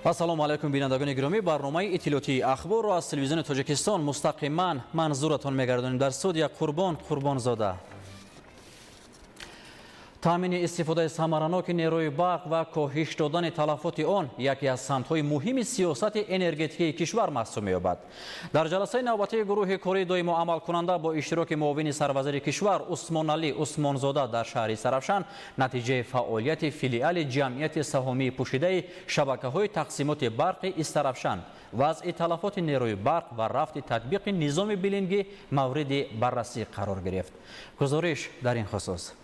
ассалому алайкум бинандагони гиромӣ, барномаи иттилоъотии ахборро аз телевизиони Тоҷикистон мустақиман манзуратон мегардонем. дар студия Қурбонзода. таъмини истифодаи самараноки нерӯи барқ ва коҳиш додани талафоти он яке аз самтҳои муҳими сиёсати энергетикии кишвар маҳсуб меёбад. дар ҷаласаи навбатии гурӯҳи кории доимо амалкунанда бо иштироки муовини сарвазири кишвар Усмоналӣ Усмонзода дар шаҳри Сарафшан натиҷаи фаъолияти филиали ҷамъияти саҳомии пӯшидаи шабакаҳои тақсимоти барқи Истарафшан, вазъи талафоти нерӯи барқ ва рафти татбиқи низоми билингӣ мавриди баррасӣ қарор гирифт. гузориш дар ин хусус.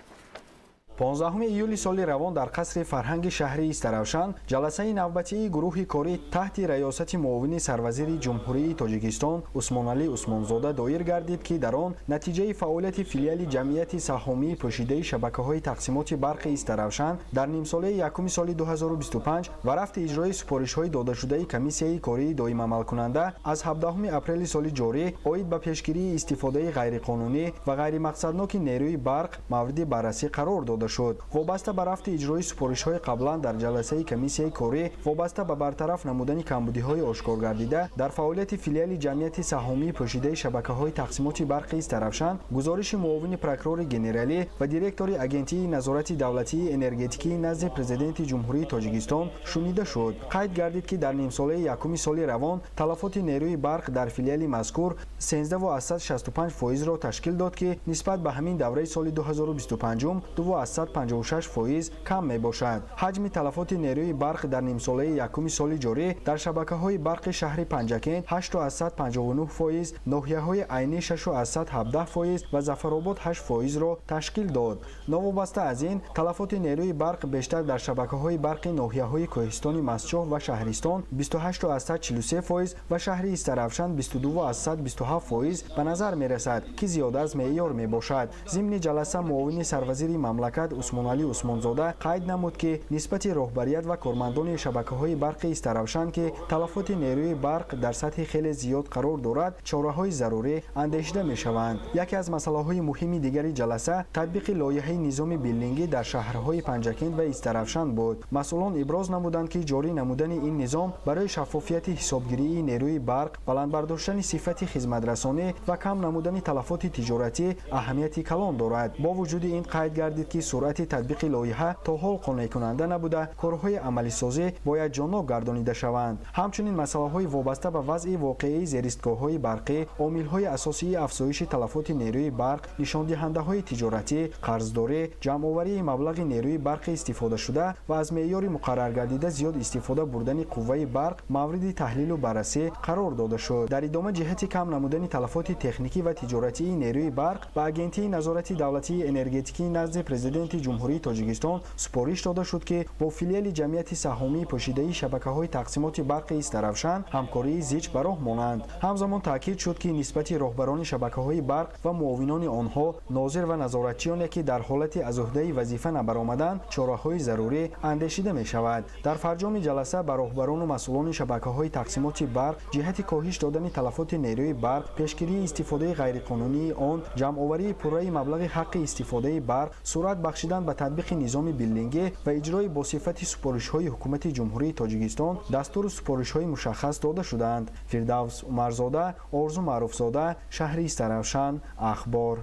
15 июли соли равон дар қасри фарҳанги шаҳри Истарафшан ҷаласаи навбатии гурӯҳи корӣ таҳти раёсати муовини сарвазири ҷумҳурии Тоҷикистон Усмоналӣ Усмонзода доир гардид, ки дар он натиҷаи фаъолияти филиали ҷамъияти саҳомии пӯшидаи шабакаҳои тақсимоти барқи Истарафшан дар нимсолаи якуми соли 2025 ва рафти иҷрои супоришҳои додашудаи комиссияи кории доимамалкунанда аз 17 апрели соли ҷорӣ оид ба пешгирии истифодаи ғайриқонунӣ ва ғайримақсадноки нерӯи барқ мавриди баррасӣ қарор дода шуд. Вобаста ба рафти иҷрои супоришҳои қаблан дар ҷаласаи комиссияи корӣ вобаста ба бартараф намудани камбудиҳои ошкор гардида дар фаъолияти филиали ҷамъияти саҳомии пӯшидаи шабакаҳои тақсимоти барқи Истарафшан гузориши муовини прокурори генералӣ ва директори агентии назорати давлатии энергетикӣ назди президенти ҷумҳурии Тоҷикистон шунида шуд. Қайд гардид, ки дар нимсолаи якуми соли равон талафоти нерӯи барқ дар филиали мазкур 13.65%-ро ташкил дод, ки нисбат ба ҳамин давраи соли 2025 2.56% кам мебошад. ҳаҷми талафоти нерӯи барқ дар нимсолаи якуми соли ҷорӣ дар шабакаҳои барқи шаҳри Панҷакент 8.59%, ноҳияҳои Айнӣ 6.17% ва Зафаробод 8%-ро ташкил дод. Новобаста аз ин, талафоти нерӯи барқ бештар дар шабакаҳои барқи ноҳияҳои Кӯҳистони Масчоҳ ва Шаҳристон 28.43% ва шаҳри Истарафшан 22.27% ба назар мерасад, ки зиёда аз меъёр мебошад. зимни ҷаласа муовини сарвазири мамлакат Усмоналӣ Усмонзода қайд намуд, ки нисбати роҳбарият ва кормандони шабакаҳои барқи Истарафшан, ки талафоти нерӯи барқ дар сатҳи хеле зиёд қарор дорад, чораҳои зарурӣ андешида мешаванд. яке аз масъалаҳои муҳими дигари ҷаласа татбиқи лоиҳаи низоми биллингӣ дар шаҳрҳои Панҷакент ва Истарафшан буд. масъулон иброз намуданд, ки ҷорӣ намудани ин низом барои шаффофияти ҳисобгирии нерӯи барқ, баландбардоштани сифати хизматрасонӣ ва кам намудани талафоти тиҷоратӣ аҳамияти калон дорад. бо вуҷуди ин қайд гардид, ки суръати татбиқи лоиҳа то ҳол қонеъкунанда набуда, корҳои амалисозӣ бояд ҷоноб гардонида шаванд. ҳамчунин масъалаҳои вобаста ба вазъи воқеии зеристгоҳҳои барқӣ, омилҳои асосии афзоиши талафоти нерӯи барқ, нишондиҳандаҳои тиҷоратӣ, қарздорӣ, ҷамъоварии маблағи нерӯи барқи истифодашуда ва аз меъёри муқаррар гардида зиёд истифода бурдани қувваи барқ мавриди таҳлилу баррасӣ қарор дода шуд. дар идома ҷиҳати кам намудани талафоти техникӣ ва тиҷоратии нерӯи барқ ба агентии назорати давлатии энергетикӣ назди президенти ҷумҳурии Тоҷикистон супориш дода шуд, ки бо филиали ҷамъияти саҳомии пӯшидаи шабакаҳои тақсимоти барқи Истарафшан ҳамкории зич ба роҳ монанд. ҳамзамон таъкид шуд, ки нисбати роҳбарони шабакаҳои барқ ва муовинони онҳо, нозир ва назоратчиёне, ки дар ҳолати аз уҳдаи вазифа набаромаданд, чораҳои зарурӣ андешида мешавад. дар фарҷоми ҷаласа ба роҳбарону масъулони шабакаҳои тақсимоти барқ ҷиҳати коҳиш додани талафоти нерӯи барқ, пешгирии истифодаи ғайриқонунии он, ҷамъоварии пурраи маблағи ҳаққи истифодаи барқ, сурат бахшидан ба татбиқи низоми биллингӣ ва иҷрои босифати супоришҳои ҳукумати ҷумҳурии Тоҷикистон дастуру супоришҳои мушаххас дода шуданд. Фирдавс Умарзода, Орзу Маъруфзода, шаҳри Истарафшан, ахбор.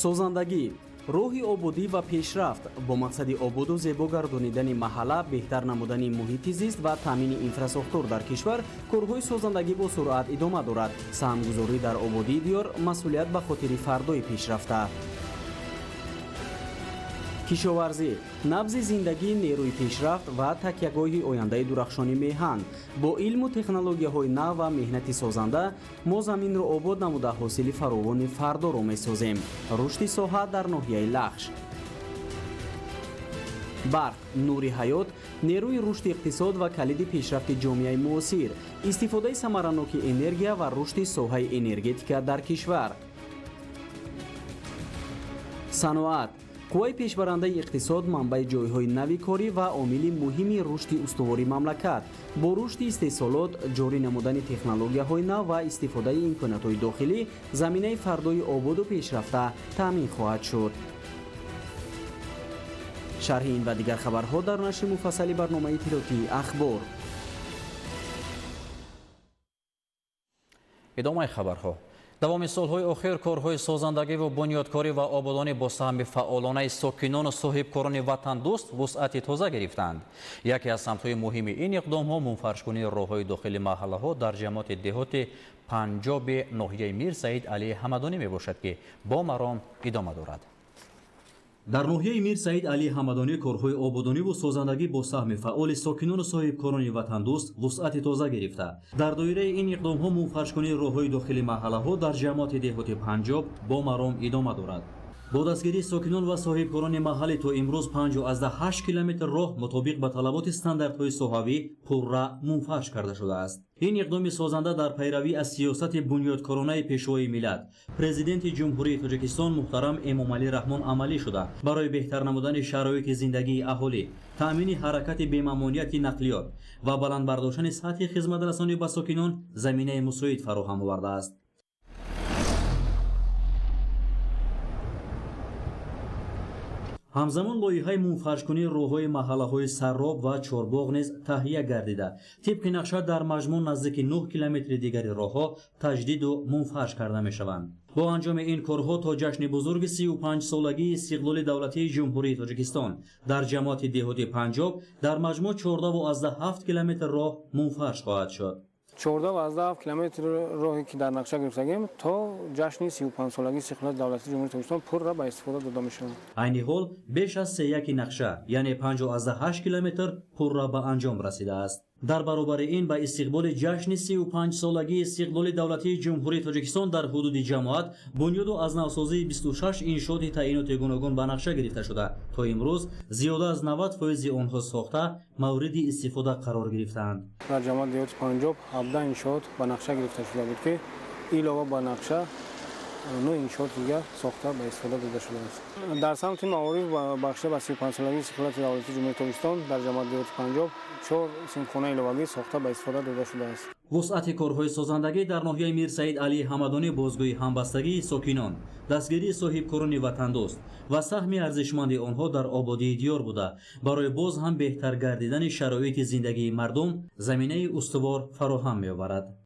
созандагӣ роҳи ободӣ ва пешрафт бо мақсади ободу зебо гардонидани маҳалла, беҳтар намудани муҳити зист ва таъмини инфраструктур дар кишвар, корҳои созандагӣ бо суръат идома дорад. саҳмгузорӣ дар ободии диёр масъулият ба хотири фардои пешрафта. кишоварзӣ набзи зиндагии нерӯи пешрафт ва такягоҳи ояндаи дурахшони меҳан. бо илму технологияҳои нав ва меҳнати созанда мо заминро обод намуда ҳосили фаровони фардоро месозем. рушди соҳа дар ноҳияи Лахш. барқ нури ҳаёт, нерӯи рушди иқтисод ва калиди пешрафти ҷомеаи муосир, истифодаи самараноки энергия ва рушди соҳаи энергетика дар кишвар. саноат қувваи пешбарандаи иқтисод, манбаи ҷойҳои нави корӣ ва омили муҳими рушди устувории мамлакат. бо рушди истеҳсолот, ҷорӣ намудани технологияҳои нав ва истифодаи имкониятҳои дохилӣ, заминаи фардои ободу пешрафта таъмин хоҳад шуд. شرح این و دیگر خبرها در نشر مفصلی برنامه اطلاعاتی اخبار. ادامه خبرها. دوام سالهای اخیر کارهای سازندگی و بنیادکاری و آبادانی با سهم فعالانه ساکنان و صاحبکاران وطن دوست وسعت تازه گرفتند. یکی از سمت‌های مهم این اقدام‌ها منفرش‌کنی راه‌های داخل محله‌ها در جماعت دهات پنجاب ناحیه میر سعید علی حمدانی میباشد که با مرام ادامه دارد. در ناحیه میر سعید علی حمدانی کارهای آبادانی و سازندگی با سهم فعال ساکنان و صاحبکاران وطن دوست وسعت تازه گرفته. در دایره این اقدام‌ها منفرش‌کنی راه‌های داخل محله‌ها در جماعت دهات پنجاب با مرام ادامه دارد. با دستگیری ساکنان و صاحبکاران محلی تا امروز 58 کیلومتر راه مطابق با طلبات استانداردهای صحوی پرره منفرش کرده شده است. این اقدام سازنده در پیروی از سیاست بنیادکارانه پیشوای ملت پرزیدنت جمهوری تاجیکستان محترم امامعلی رحمان عملی شده برای بهتر نمودن شرایط زندگی اهالی، تأمین حرکت بی‌ممانعت نقلیات و بلند برداشتن سطح خدمت رسانی به ساکنان زمینه مساعد فراهم آورده است. همزمان لایحه منفرش‌کنی راه‌های محله‌های سراب و چارباغ نیز تهیه گردیده. طبق نقشه در مجموع نزدیک 9 کیلومتر دیگر راه‌ها تجدید و منفرش کرده می‌شوند. با انجام این کارها تا جشن بزرگ 35 سالگی استقلال دولتی جمهوری تاجیکستان در جماعت دهات پنجاب در مجموع 14.7 کیلومتر راه منفرش خواهد شد. 14 کیلومتر راهی که در نقشه گرفتگیم تا جشن 35 سالگی استقلال دولتی جمهوری تاجیکستان پر را به استفاده داده می‌شود. عین حال بیش از 3.1 نقشه یعنی 5.8 کیلومتر پر را به انجام رسیده است. در برابر این به استقبال جشن 35 سالگی استقلال دولتی جمهوری تاجیکستان در حدود جماعت بنیاد و از نوسازی 26 انشاء تعیینات گوناگون به نقشه گرفته شده تا امروز زیاده از 90% آنها ساخته مورد استفاده قرار گرفتند. در جماعت دهات پنجاب 17 انشاء به نقشه گرفته شده بود که علاوه بر نقشه 9 انشاء دیگر ساخته به استفاده داده شده است. در سمت معارف بخشیده به 35 سالگی استقلال دولتی جمهوری تاجیکستان در جماعت دهات پنجاب 4 سیمخانه علاوه‌ای ساخته به استفاده داده شده است. وسعت کارهای سازندگی در ناحیه میر سعید علی حمدانی بازگوی همبستگی ساکنان، دستگیری صاحبکاران وطن دوست و سهم ارزشمند آنها در آبادی دیار بوده برای باز هم بهتر گردیدن شرایط زندگی مردم زمینه استوار فراهم می‌آورد.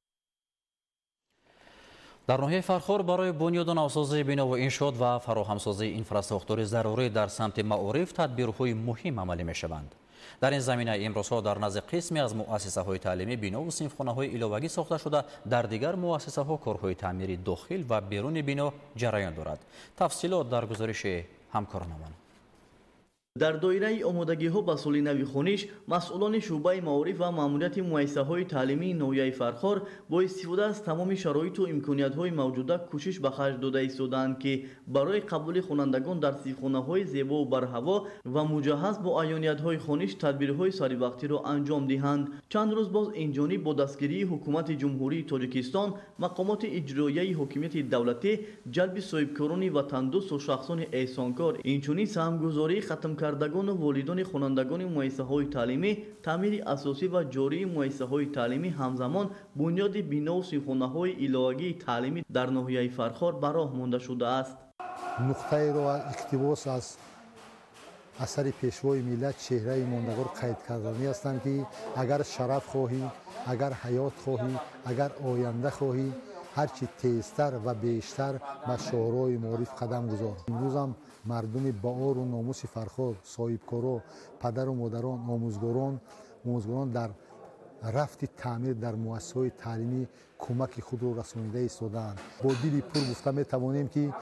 در ناحیه فرخار برای بنیاد و نوسازی بنا و انشاءات و فراهمسازی اینفراستراکچور ضروری در سمت معارف تدبیرهای مهم عملی می‌شوند. در این زمینه امروزها در نزد قسمی از مؤسسه‌های تعلیمی بنا و صنفخانه‌های علاوه‌ای ساخته شده، در دیگر مؤسسه‌ها کارهای تعمیری داخل و بیرون بنا جریان دارد. تفصیلات در گزارش همکارانمان. در دایره آمادگی‌ها به سال نو خوانش، مسئولان شعبه معارف و ماموریت مؤسسه‌های تعلیمی ناحیه فرخار با استفاده از تمام شرایط و امکانیت‌های موجوده کوشش به خرج داده ایستادند که برای قبول خوانندگان در صنفخانه‌های زیبا و برهوا و مجهز با عیانیت‌های خوانش تدبیرهای سری‌وقتی را انجام دهند. چند روز باز این جانب با دستگیری حکومت جمهوری تاجیکستان، مقامات اجرایی حکومت دولتی، جلب صاحبکاران وطن دوست و شخصان احسانکار، اینچنین سهمگذاری ختم کردگان و والدان خوانندگان مؤسسه‌های تعلیمی، تعمیر اساسی و جاری مؤسسه‌های تعلیمی همزمان بنیاد بنا و صنفخانه‌های علاوه‌ای تعلیمی در ناحیه فرخار به راه مانده شده است. نقطه رو اقتباس از اثر پیشوای ملت چهره ماندگار قید کردنی هستند که اگر شرف خواهی، اگر حیات خواهی، اگر آینده خواهی، هرچی تیزتر و بیشتر به شاهراه معارف قدم گذار. امروز هم مردم با آر و ناموس فرخار، صاحبکارا، پدر و مادران، آموزگاران در رفت تعمیر در مؤسسه‌های تعلیمی کمک خود را رسانیده ایستادند. با دل پر گفته می‌توانیم که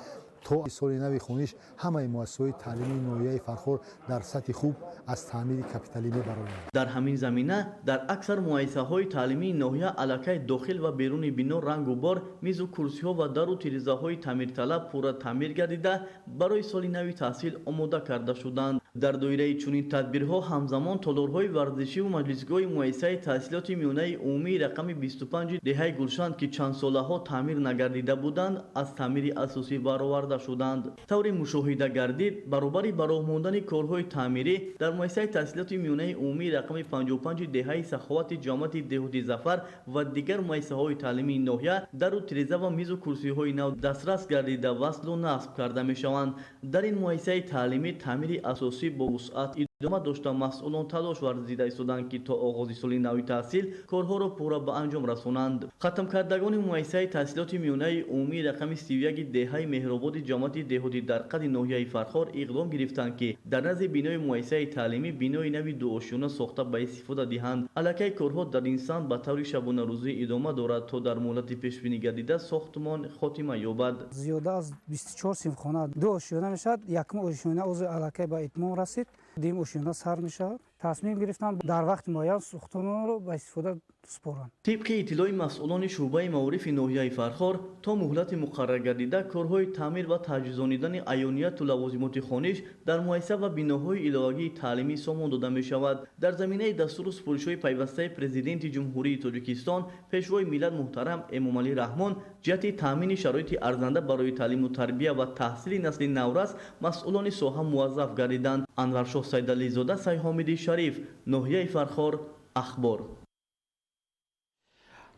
تا سال نو خوانش همه مؤسسه‌های تعلیمی ناحیه فرخار در سطح خوب از تعمیر کپیتالی می‌برند. در همین زمینه در اکثر مؤسسه‌های تعلیمی ناحیه علاقه داخل و بیرون بنا رنگ و بار، میز و کرسی‌ها و در و تیره‌زاهای تعمیر طلب پورا تعمیر گردیده برای سال نو تحصیل آماده کرده شدند. در دایره چنین تدبیرها همزمان تالارهای ورزشی و مجلسگاه مؤسسه تحصیلات میانه عمومی رقم 25 دهه گلشن که چند ساله‌ها تعمیر نگردیده بودند از تعمیر اساسی برآورده истифода шуданд. тавре мушоҳида гардид баробари ба роҳ мондани корҳои таъмирӣ дар муассисаи таҳсилоти миёнаи умумии рақами 55 деҳаи саховати ҷамоати деҳоти зафар ва дигар муассисаҳои таълимии ноҳия дару тиреза ва мизу курсиҳои нав дастрас гардида васлу насб карда мешаванд. дар ин муассисаи таълимӣ таъмири асосӣ бо вусъат идома дошта масъулон талош варзида истоданд ки то оғози соли нави таҳсил корҳоро пурра ба анҷом расонанд. хатмкардагони муассисаи таҳсилоти миёнаи умумии рақами 31 деҳаи меҳрободи ҷамоати деҳоти дар қади ноҳияи Фархор иқдом гирифтанд ки дар назди бинои муассисаи таълимӣ бинои нави дуошёна сохта ба истифода диҳанд. аллакай корҳо дар ин самт ба таври шабонарӯзӣ идома дорад то дар муҳлати пешбинӣ гардида сохтмон хотима ёбад. зиёда аз 24 симхона дуошёна мешавад. якум ошёна узи аллакай ба итмом расид, дим ошёна сар мешавад. тасмим гирифтанд дар вақти муайян сухтонро ба истифода супоранд. тибқи иттилои масъулони шуъбаи маорифи ноҳияи Фархор то муҳлати муқаррар гардида корҳои таъмир ва таҷҳизонидани айёнияту лавозимоти хониш дар муассиса ва биноҳои иловагии таълимӣ сомон дода мешавад. дар заминаи дастуру супоришҳои пайвастаи президенти ҷумҳурии Тоҷикистон пешвои миллат муҳтарам Эмомалӣ Раҳмон ҷиҳати таъмини шароити арзанда барои таълиму тарбия ва таҳсили насли наврас масъулони соҳа муваззаф гардиданд. Анваршоҳ Сайдализода, Сайҳомиди Шариф, ноҳияи Фархор, ахбор.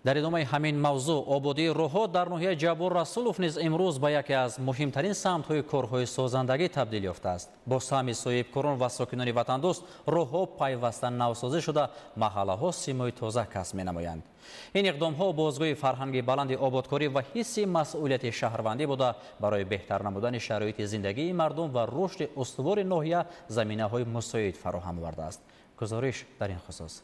дар идомаи ҳамин мавзӯъ ободии роҳҳо дар ноҳияи Ҷабор Расулов низ имрӯз ба яке аз муҳимтарин самтҳои корҳои созандагӣ табдил ёфтааст. бо саҳми соҳибкорон ва сокинони ватандӯст роҳҳо пайваста навсозӣ шуда маҳаллаҳо симои тоза касб менамоянд. ин иқдомҳо бозгоҳи фарҳанги баланди ободкорӣ ва ҳисси масъулияти шаҳрвандӣ буда барои беҳтар намудани шароити зиндагии мардум ва рушди устувори ноҳия заминаҳои мусоид фароҳам овардааст. гузориш дар ин хусус.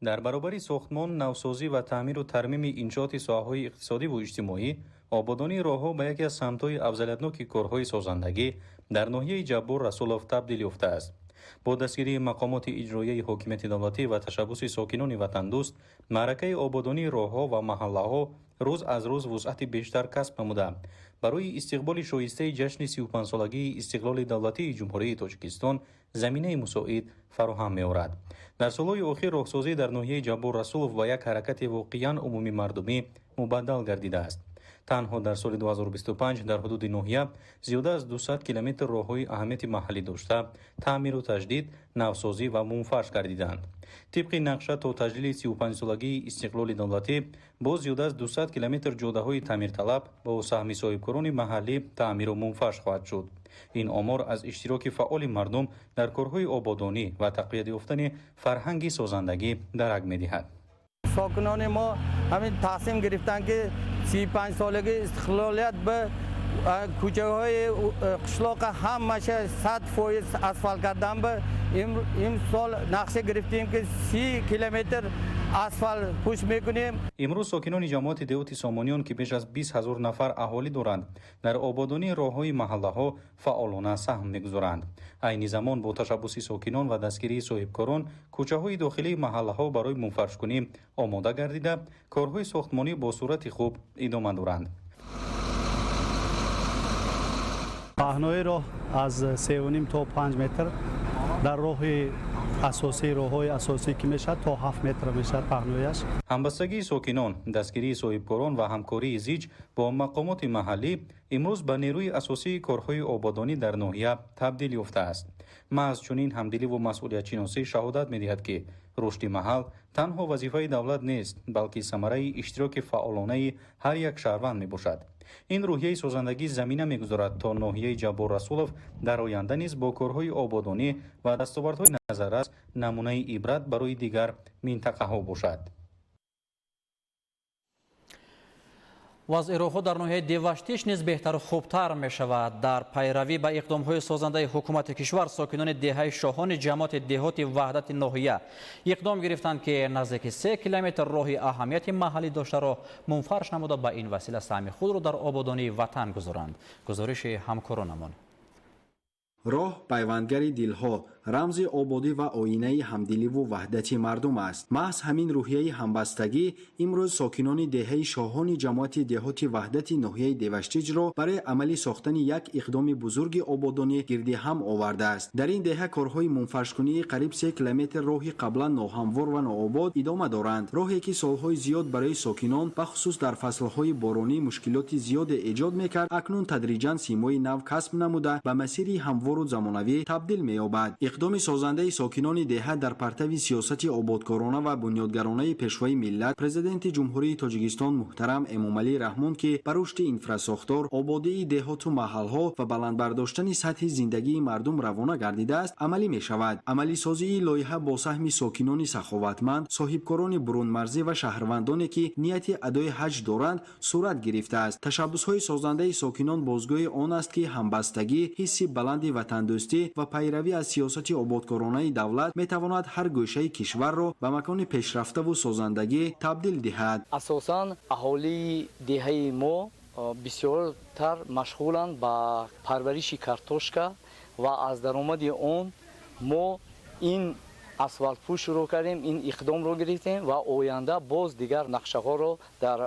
дар баробари сохтмон, навсозӣ ва таъмиру тармими иншооти соҳаҳои иқтисодиву иҷтимоӣ, ободонии роҳҳо ба яке аз самтҳои афзалиятноки корҳои созандагӣ дар ноҳияи Ҷаббор Расулов табдил ёфтааст. бо дастгирии мақомоти иҷроияи ҳокимияти давлатӣ ва ташаббуси сокинони ватандӯст, маъракаи ободонии роҳҳо ва маҳаллаҳо рӯз аз рӯз вусъати бештар касб намуда, барои истиқболи шоистаи ҷашни 35-солагии истиқлоли давлатии ҷумҳурии Тоҷикистон заминаи мусоид фароҳам меорад. дар солҳои охир роҳсозӣ дар ноҳияи Ҷаббор Расулов ба як ҳаракати воқеан умумимардумӣ мубаддал гардидааст. танҳо дар соли 2025 дар ҳудуди ноҳия зиёда аз 200 километр роҳҳои аҳамияти маҳаллӣ дошта таъмиру таҷдид, навсозӣ ва мунфарш гардиданд. тибқи нақша то таҷлили 35-солагии истиқлоли давлатӣ бо зиёда аз 200 километр ҷодаҳои таъмирталаб бо саҳми соҳибкорони маҳаллӣ таъмиру мунфарш хоҳад шуд. ин омор аз иштироки фаъоли мардум дар корҳои ободонӣ ва тақвият ёфтани фарҳанги созандагӣ дарак медиҳад. ساکنان ما همین تصمیم گرفتن که 35 سالگی استقلالیت به کوچه های قشلاق همش 100% اسفالت کردن به این سال نقشه گرفتیم که 30 کیلومتر اسفالت پوش میکنیم. امروز ساکنان جماعت دیوتی سامانیان که بیش از 20,000 نفر اهالی دارند در آبادانی راههای محله ها فعالانه سهم میگذارند. عین زمان با تشبوس ساکنان و دستگیری صاحبکاران کوچه های داخلی محله ها برای منفرش کنی آماده گردیده کارهای ساختمانی با صورت خوب ادامه دارند. پهنای راه از 3.5 تا 5 متر در راه اساسی راههای اساسی که میشه تا 7 متر میشه پهنایش. همبستگی ساکنان، دستگیری صاحبکاران و همکاری زیج با مقامات محلی امروز به نیروی اساسی کارهای آبادانی در ناحیه تبدیل یافته است. محض چنین همدلی و مسئولیت شناسی شهادت می‌دهد که رشد محل تنها وظیفه دولت نیست بلکه ثمره اشتراک فعالانه هر یک شهروند میباشد. این روحیه سازندگی زمینه میگذارد تا ناحیه جبار رسولов در آینده نیز با کارهای آبادانی و دستاوردهای نظررس نمونه عبرت برای دیگر منطقه ها باشد. وضع روحو در ناحیه دیوشتیش نیز بهتر و خوبتر می شود. در پیروی به اقدام‌های سازنده حکومت کشور ساکنان دهه شاهان جماعت دهات وحدت ناحیه اقدام گرفتند که نزدیک 3 کیلومتر راه اهمیت محلی داشته را منفرش نموده به این وسیله سهم خود را در آبادانی وطن گذارند. گزارش همکارانمان. роҳ пайвандгари дилҳо, рамзи ободӣ ва оинаи ҳамдиливу ваҳдати мардум аст. маҳз ҳамин рӯҳияи ҳамбастагӣ имрӯз сокинони деҳаи шоҳони ҷамоати деҳоти ваҳдати ноҳияи Деваштиҷро барои амалӣ сохтани як иқдоми бузурги ободонӣ гирди ҳам овардааст. дар ин деҳа корҳои мунфашкунии қариб 3 километр роҳи қаблан ноҳамвор ва нообод идома доранд. роҳе ки солҳои зиёд барои сокинон бахусус дар фаслҳои боронӣ мушкилоти зиёде эҷод мекард, акнун тадриҷан симои нав касб намуда ба масири ҳамвору замонавӣ табдил меёбад. иқдоми созандаи сокинони деҳа дар партави сиёсати ободкорона ва бунёдгаронаи пешвои миллат президенти ҷумҳурии Тоҷикистон муҳтарам Эмомалӣ Раҳмон ки ба рушди инфрасохтор, ободии деҳоту маҳалҳо ва баландбардоштани сатҳи зиндагии мардум равона гардидааст, амалӣ мешавад. амалисозии лоиҳа бо саҳми сокинони саховатманд, соҳибкорони бурунмарзӣ ва шаҳрвандоне ки нияти адои ҳаҷ доранд, сурат гирифтааст. ташаббусҳои созандаи сокинон бозгӯи он аст ки ҳамбастагӣ, ҳисси баланди ватандӯстӣ ва пайравӣ аз сиёсати ободкоронаи давлат метавонад ҳар гӯшаи кишварро ба макони пешрафтаву созандагӣ табдил диҳад. асосан аҳолии деҳаи мо бисёртар машғуланд ба парвариши картошка ва аз даромади он мо ин асфалтпӯшро кардем, ин иқдомро гирифтем ва оянда боз дигар нақшаҳоро дар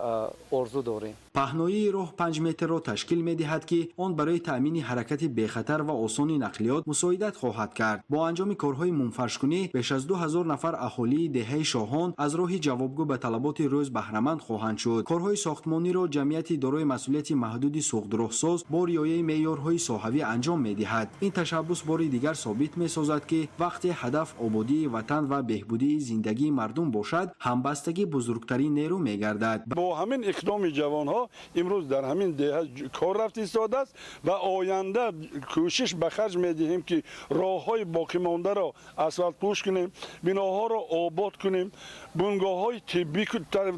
орзу дорем. паҳноии роҳ 5 метрро ташкил медиҳад ки он барои таъмини ҳаракати бехатар ва осони нақлиёт мусоидат хоҳад кард. бо анҷоми корҳои мунфашкунӣ беш аз 2000 нафар аҳолии деҳаи шоҳон аз роҳи ҷавобгӯ ба талаботи рӯз баҳраманд хоҳанд шуд. корҳои сохтмониро ҷамъияти дорои масъулияти маҳдуди суғдроҳсоз бо риояи меъёрҳои соҳавӣ анҷом медиҳад. ин ташаббус бори дигар собит месозад ки вақте ҳадаф ободии ватан ва беҳбудии зиндагии мардум бошад, ҳамбастагӣ бузургтарин нерӯ мегардад. бо ҳамин иқдоми ҷавонҳо имрӯз дар ҳамин деҳа кор рафт истодааст ва оянда кӯшиш ба харҷ медиҳем ки роҳҳои боқимондаро асфалтпӯш кунем, биноҳоро обод кунем, бунгоҳҳои тиббӣ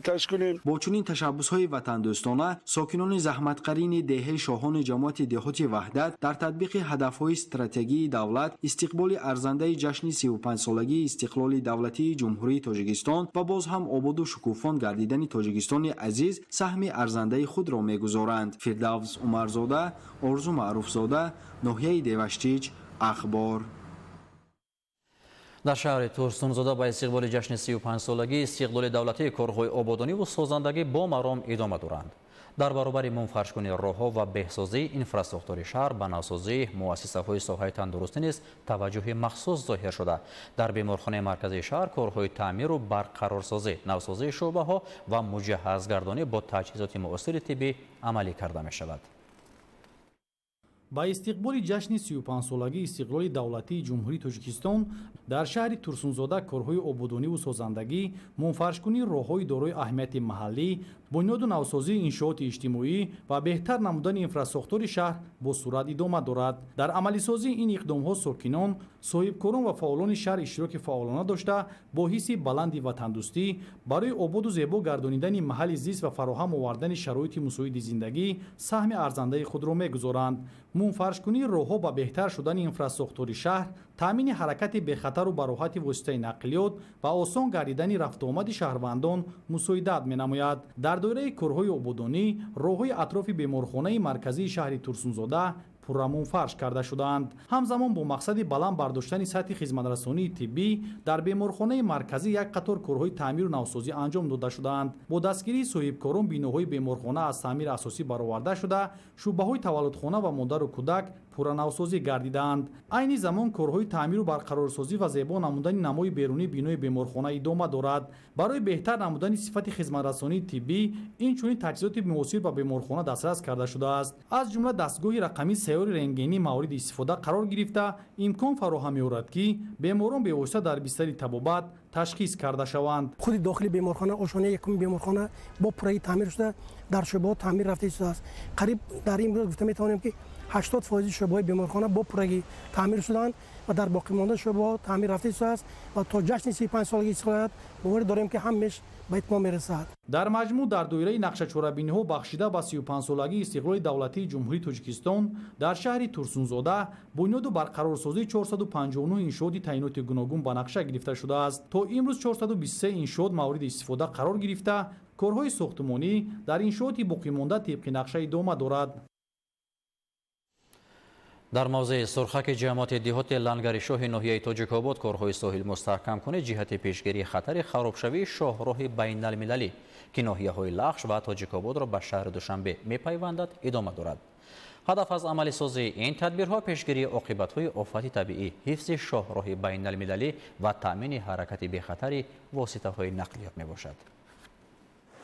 ташкил кунем. бо чунин ташаббусҳои ватандӯстона сокинони заҳматқарини деҳаи шоҳони ҷамоати деҳоти ваҳдат дар татбиқи ҳадафҳои стратегии давлат, истиқболи арзандаи ҷашни 35-солагии истиқлоли давлатии ҷумҳурии Тоҷикистон ва боз ҳам ободу шукуфон гардидани Тоҷикистони азиз саҳми арзандаи худро мегузоранд. Фирдавс Умарзода, Орзу Маъруфзода, ноҳияи Деваштиҷ, Ахбор. дар шаҳри Турсунзода ба истиқболи ҷашни 35-солагии истиқлоли давлатии корҳои ободониву созандагӣ бо маром идома доранд. дар баробари мунфаршкунии роҳҳо ва беҳсозии инфраструктури шаҳр ба навсозии муассисаҳои соҳаи тандурустӣ низ таваҷҷӯҳи махсус зоҳир шуда. дар беморхонаи марказии шаҳр корҳои таъмиру барқарорсозӣ, навсозии шуъбаҳо ва муҷаҳҳазгардонӣ бо таҷҳизоти муосири тиббӣ амалӣ карда мешавад. ба истиқболи ҷашни 35-солагии истиқлоли давлатии ҷумҳурии Тоҷикистон дар шаҳри Турсунзода корҳои ободониву созандагӣ, мунфаршкунии роҳҳои дорои аҳамияти маҳаллӣ, бунёду навсозии иншооти иҷтимоӣ ва беҳтар намудани инфраструктури шаҳр бо сурат идома дорад. дар амалисозии ин иқдомҳо сокинон, соҳибкорон ва фаъолони шаҳр иштироки фаъолона дошта, бо ҳисси баланди ватандӯстӣ барои ободу зебо гардонидани маҳалли зист ва фароҳам овардани шароити мусоиди зиндагӣ саҳми арзандаи худро мегузоранд. мунфаршкунии роҳҳо ба беҳтар шудани инфраструктури шаҳр, таъмини ҳаракати бехатару ба роҳати воситаи нақлиёт ва осон гардидани рафтуомади шаҳрвандон мусоидат менамояд. дар доираи корҳои ободонӣ, роҳҳои атрофи беморхонаи марказии шаҳри Турсунзода пуррамунфарш карда шуданд. ҳамзамон бо мақсади баланд бардоштани сатҳи хизматрасонии тиббӣ дар беморхонаи марказӣ як қатор корҳои таъмиру навсозӣ анҷом дода шуданд. бо дастгирии соҳибкорон биноҳои беморхона аз таъмири асосӣ бароварда шуда, шӯъбаҳои таваллудхона ва модару кӯдак пурранавсозӣ гардиданд. айни замон корҳои таъмиру барқарорсозӣ ва зебо намудани намои берунии бинои беморхона идома дорад. барои беҳтар намудани сифати хизматрасонии тиббӣ инчунин таҷҳизоти муосир ба беморхона дастрас карда шудааст. аз ҷумла дастгоҳи рақамӣ сайёри рентгенӣ мавриди истифода қарор гирифта, имкон фароҳам меорад ки беморон бевосита дар бистари табобат ташхис карда шаванд. худи дохили беморхона ошонаи якуми беморхона бо пурраи таъмир шуда, дар шӯъбаҳо таъмир рафта истодааст. қариб дар ин рӯз гуфта метавонем ки 80% шӯъбаҳои беморхона бо пурраги таъмир шуданд ва дар боқимонда шӯъбаҳо таъмир рафта истодааст ва то ҷашни 35-солагии истиқлолият боварӣ дорем ки ҳамеш ба итмом мерасад. дар маҷмӯъ дар доираи нақшачорабиниҳо бахшида ба 35-солагии истиқлоли давлатии ҷумҳурии Тоҷикистон дар шаҳри Турсунзода бунёду барқарорсозии 459 иншооти таъиноти гуногун ба нақша гирифта шудааст. то имрӯз 423 иншоот мавриди истифода қарор гирифта, корҳои сохтмонӣ дар иншооти боқимонда тибқи нақша идома дорад. در موضع سرخک جماعت دیهات لنگرشاه ناحیه تاجیک‌آباد کارهای ساحل مستحکم کنه جهت پیشگیری خطر خرابشوی شاهراه بین المللی که ناحیه‌های لخش و تاجیک‌آباد را به شهر دوشنبه می‌پیوندد ادامه دارد. هدف از عملی سازی این تدبیرها پیشگیری عاقبت‌های آفات طبیعی، حفظ شاهراه بین المللی و تأمین حرکت بی‌خطر واسطه‌های نقلیات میباشد.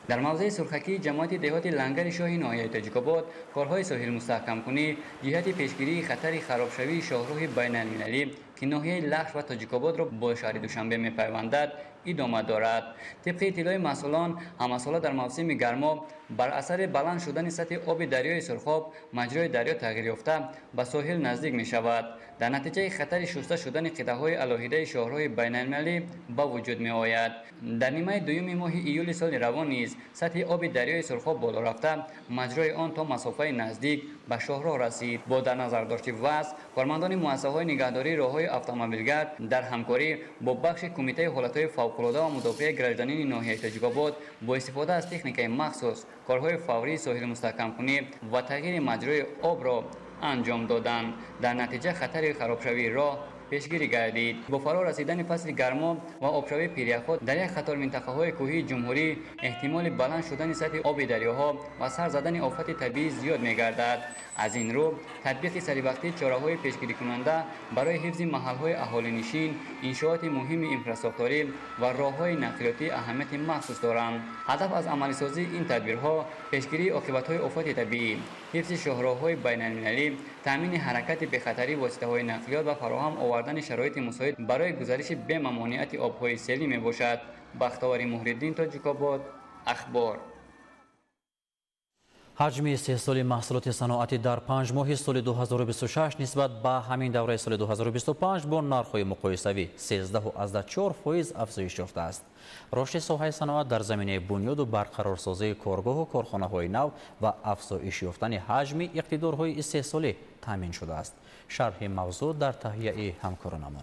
در موضع سرخکی جماعت دیهات لنگرشاه ناحیه تاجیک‌آباد کارهای ساحل مستحکم کنی جهت پیشگیری خطر خرابشوی شاهراه بین المللی که ناحیه لخش و تاجیک‌آباد را با شهر دوشنبه می‌پیوندد ادامه دارد. طبق اطلاع مسئولان، همساله در موسم گرما بر اثر بلند شدن سطح آب دریای سرخاب مجرای دریا تغییر یافته به ساحل نزدیک می شود. در نتیجه خطر شسته شدن قطعه‌های علاهیده شاهراه بین المللی به وجود می آید. در نیمه دوم ماه ایول سال روان نیز سطح آب دریای سرخاب بالا رفته مجرای آن تا مسافه نزدیک به شاهراه رسید. با در نظر داشته وضع، کارمندان مؤسسه‌های نگهداری راه‌های اتومبیلگرد در همکاری با بخش کمیته حالت‌های فوق‌العاده و مدافع گردنین ناحیه تاجیک‌آباد با استفاده از تکنیک مخصوص کارهای فوری ساحل مستحکم کنی و تغییر مجرای آب را انجام دادند. در نتیجه خطر خرابشوی راه پیشگیری گردید. با فرا رسیدن فصل گرما و آبشوی پیریخا در یک خطر منطقه‌های کوهی جمهوری احتمال بلند شدن سطح آب دریاها و سر زدن آفات طبیعی زیاد می‌گردد. از این رو تطبیق سریع چاره‌های پیشگیری کننده برای حفظ محل‌های اهالی‌نشین، انشاءات مهم انفراستراکچوری و راه‌های نقلیاتی اهمیت مخصوص دارند. هدف از عملی‌سازی این تدبیرها پیشگیری عاقبت‌های آفات طبیعی، حفظ شاهراه‌های بین‌المللی، تأمین حرکت بی‌خطری واسطه‌های نقلیات و فراهم آوردن شرایط مساعد برای گزارش به ممانعت آب‌های سیلی میباشد. بختیار مهرالدین، تاجیک‌آباد، اخبار. حجم استحصال محصولات صنعتی در 5 ماه سال 2026 نسبت به همین دوره سال 2025 با نرخ‌های مقایسوی 13.4% افزایش یافته است. رشد ساحه صنعت در زمینه بنیاد و برقرارسازی کارگاه و کارخانه‌های نو و افزایش یافتن حجم اقتدارهای استحصالی تامین شده است. شرح موضوع در تهیه همکارانمان.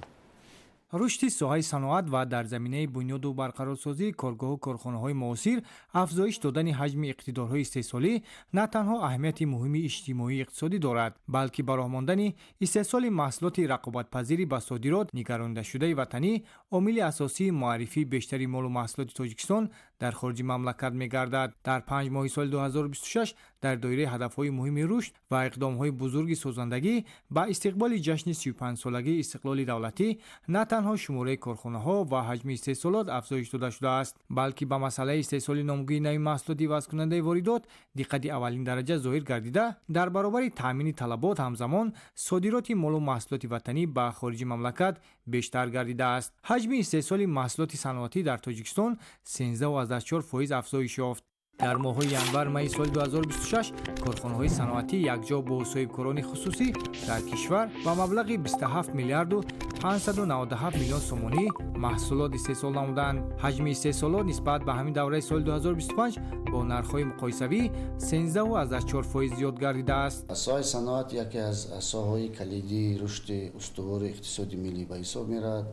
رشد ساحه صنعت و در زمینه بنیاد و برقرارسازی کارگاه و کارخانه‌های معاصر افزایش دادن حجم اقتدارهای استحصالی نه تنها اهمیت مهم اجتماعی اقتصادی دارد، بلکه برای ماندن استحصال محصولات رقابت‌پذیر به صادرات نگرانده شده وطنی عامل اساسی معرفی بیشتری مال و محصولات تاجیکستان در خارج مملکت می‌گردد. در 5 ماه سال 2026 در دایره هدف‌های مهم رشد و اقدام‌های بزرگ سازندگی به استقبال جشن 35 سالگی استقلال دولتی نه تنها شماره کارخانه‌ها و حجم استحصالات افزایش داده شده است، بلکه به مسئله استحصال نامگوی نوی محصولات وضع کننده واردات دقت اولین درجه ظاهر گردیده در برابر تامین طلبات همزمان صادرات مال و محصولات وطنی به خارج مملکت بیشتر گردیده است. حجم استحصال محصولات صنعتی در تاجیکستان 13.4% افزایش یافت. در ماه ینور مای سال 2026 کارخانه‌های صنعتی یکجا با صاحبکاران خصوصی در کشور با مبلغ 27 میلیارد و 597 میلیون سومانی محصولات استحصال نمودند. حجم استحصالات نسبت به همین دوره سال 2025 با نرخ‌های مقایسوی 13.4% زیاد گردیده است. ساحه صنعت یکی از ساحه‌های کلیدی رشد استوار اقتصادی ملی به حساب می‌رود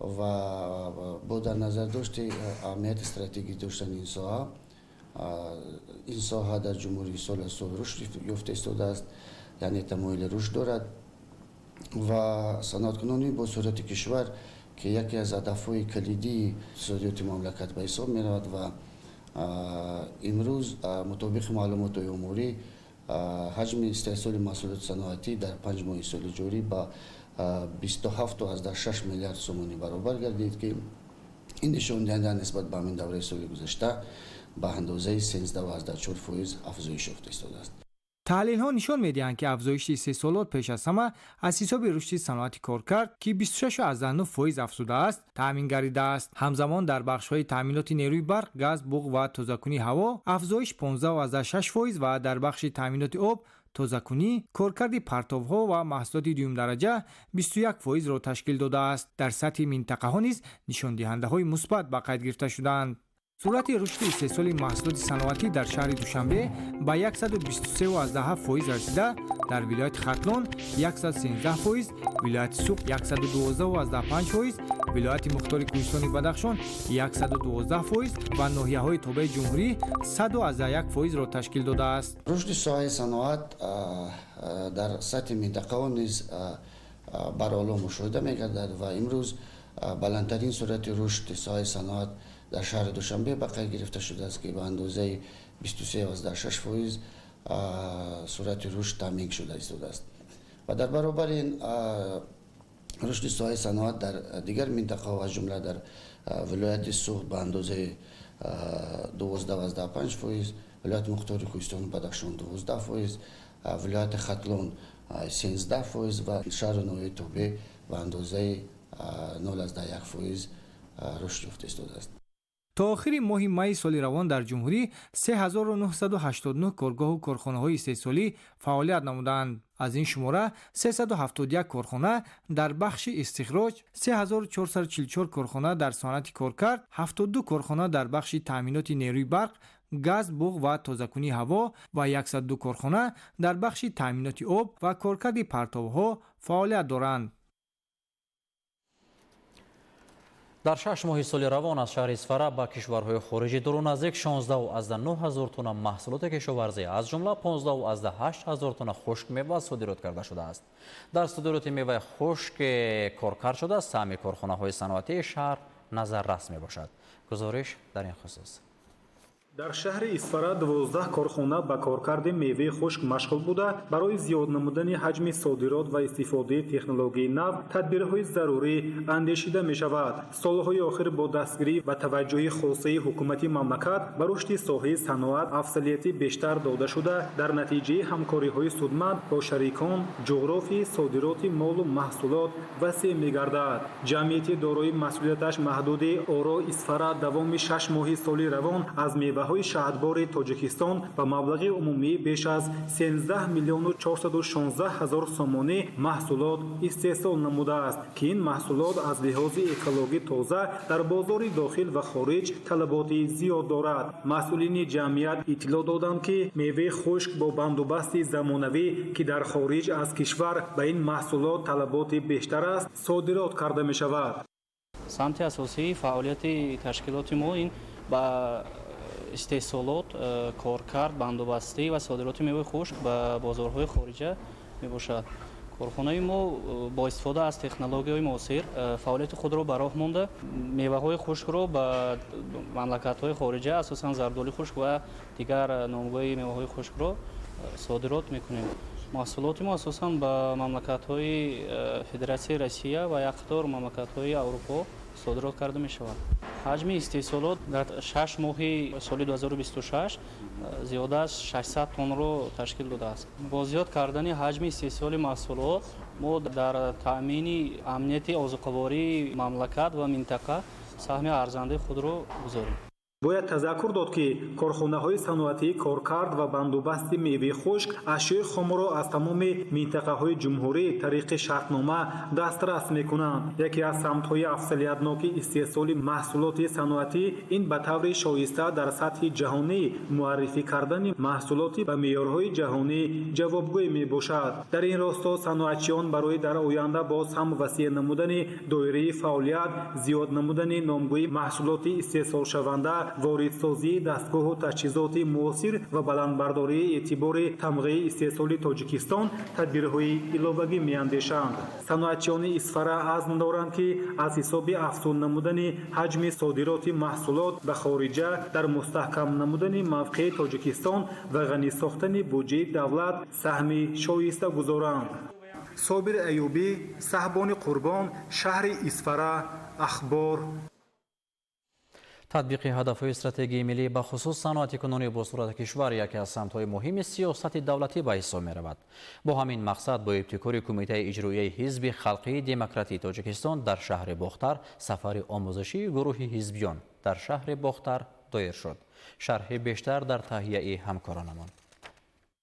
و با در نظر داشت اهمیت استراتژیکی داشتن این ساحه در جمهوری سال از سال رشد یافته ایستاده است، یعنی تمایل رشد دارد و صنعتکنانی با صورت کشور که یکی از هدف‌های کلیدی صادرات مملکت به حساب می‌رود و امروز مطابق معلومات اموری حجم استحصال محصولات صنعتی در 5 ماه سال جاری با 27.6 میلیارد سومانی برابر گردید که این نشان دهنده نسبت به همین دوره سال گذشته به اندازه 13.4% افزایش یافته است. تحلیل ها نشان می‌دهند که افزایش استحصالات پیش از همه از حساب رشد صنعت کارکرد که 26.9% افزوده است تامین گردیده است. همزمان در بخش‌های تامینات نیروی برق، گاز، بوق و تازه‌کنی هوا افزایش 15.6% و در بخش تامینات آب، تازه‌کنی، کارکرد پرتاب‌ها و محصولات دوم درجه 21% را تشکیل داده است. در سطح منطقه‌ها نیز نشان دهنده‌های مثبت به قید گرفته شدند. سرعت رشد استحصال محصولات صنعتی در شهر دوشنبه به 123.7% رسیده، در ولایت ختلان 113%، ولایت سوق 112.5%، ولایت مختار کوهستانی بدخشان 112% و ناحیه‌های تابع جمهوری 101% را تشکیل داده است. رشد ساحه صنعت در سطح منطقه نیز برآلا مشاهده می‌گردد و امروز بلندترین سرعت رشد ساحه صنعت در شهر دوشنبه به قید گرفته شده است که به اندازه 23.6% سرعت رشد تامین شده است و در برابر این رشد ساحه صنعت در دیگر منطقه و از جمله در ولایت سوخت به اندازه 12.5%، ولایت مختار کوهستان بدخشان 12%، ولایت ختلان 13% و شهر نوی توبه به اندازه 0.1% رشد یافته است. تا آخر ماه می سال روان در جمهوری 3989 کارگاه و کارخانه‌های استحصالی فعالیت نمودند. از این شماره 371 کارخانه در بخش استخراج، 3444 کارخانه در صنعت کارکرد، 72 کارخانه در بخش تامینات نیروی برق، گاز، بوق و تازه‌کنی هوا و 102 کارخانه در بخش تامینات آب و کارکرد پرتاب‌ها فعالیت دارند. در 6 ماه سال روان از شهر اصفهان با کشورهای خارجی درو نزدیک 16.9 تن محصولات کشاورزی از جمله 15.8 تن خشک میوه صادرات کرده شده است. در صادرات میوه خشک کارکرد شده سهم کارخانه‌های صنعتی شهر نظر رسمی باشد. گزارش در این خصوص. در شهر اصفهان 12 کارخانه با کارکرد میوه خشک مشغول بوده برای زیاد نمودن حجم صادرات و استفاده تکنولوژی نو تدبیرهای ضروری اندیشیده می شود. سالهای آخر با دستگیری و توجه خاصه حکومت مملکت به رشد ساحه صنعت افضلیت بیشتر داده شده. در نتیجه همکاری های سودمند با شریکان جغرافی صادرات مال و محصولات وسیع می گردد. جمعیت دارای مسئولیتش محدود آرا اصفهان دوام 6 ماه سال روان از میوه های شهردار تاجیکستان با مبلغ عمومی بیش از 13 میلیون و 416 هزار سامانه محصولات استحصال نموده است که این محصولات از لحاظ اکولوژی تازه در بازار داخل و خارج طلبات زیاد دارد. مسئولین جمعیت اطلاع دادند که میوه خشک با بندوبست زمانوی که در خارج از کشور به این محصولات طلبات بیشتر است صادرات کرده می شود. سمت اساسی فعالیت تشکیلات ما این با استحصالات، کارکرد، بندوبستی و صادرات میوه خشک به بازارهای خارجی می باشد. کارخانه ما با استفاده از تکنولوژی معاصر فعالیت خود را به راه مانده. میوه های خشک را به مملکت های خارجی اساساً زردآلو خشک و دیگر نامگاه میوه های خشک را صادرات میکنیم. محصولات ما اساساً به مملکت های فدراسیون روسیه و یک قطار مملکت های اروپا صادرات کرده می شود. حجم استحصالات در 6 ماه سال 2026 زیاده از 600 تن را تشکیل داده است. با زیاد کردن حجم استحصال محصولات ما در تامین امنیت آذوقه‌واری مملکت و منطقه سهم ارزنده خود را گذاریم. باید تذکر داد که کارخانه‌های صنعتی کارکرد و بندوبست میوه خشک اشیاء خام را از تمام منطقه‌های جمهوری طریق شرطنامه دسترس می‌کنند. یکی از سمت‌های افضلیت‌ناک استحصال محصولات صنعتی این به طور شایسته در سطح جهانی معرفی کردن محصولات به معیارهای جهانی جوابگوی میباشد. در این راستا صنعتچیان برای در آینده باز هم وسیع نمودن دایره فعالیت، زیاد نمودن نامگوی محصولات استحصال شونده، واردسازی دستگاه و تجهیزات معاصر و بلندبرداری اعتبار تمغه استحصال تاجیکستان تدبیرهای علاوگی میاندیشند. صنعتچیان اصفهان عزم دارند که از حساب افزون نمودن حجم صادرات محصولات به خارجه در مستحکم نمودن موقع تاجیکستان و غنی ساختن بودجه دولت سهم شایسته گذارند. صابر ایوبی، صاحبان قربان، شهر اصفهان، اخبار. تطبیق هدف‌های استراتژی ملی به خصوص صنعت کنونی با صورت کشور یکی از سمت‌های مهم سیاست دولتی به حساب می‌رود. با همین مقصد با ابتکار کمیته اجرایی حزب خلقی دموکراتی تاجیکستان در شهر باختر سفر آموزشی گروه حزبیان در شهر باختر دایر شد. شرح بیشتر در تهیه همکارانمان.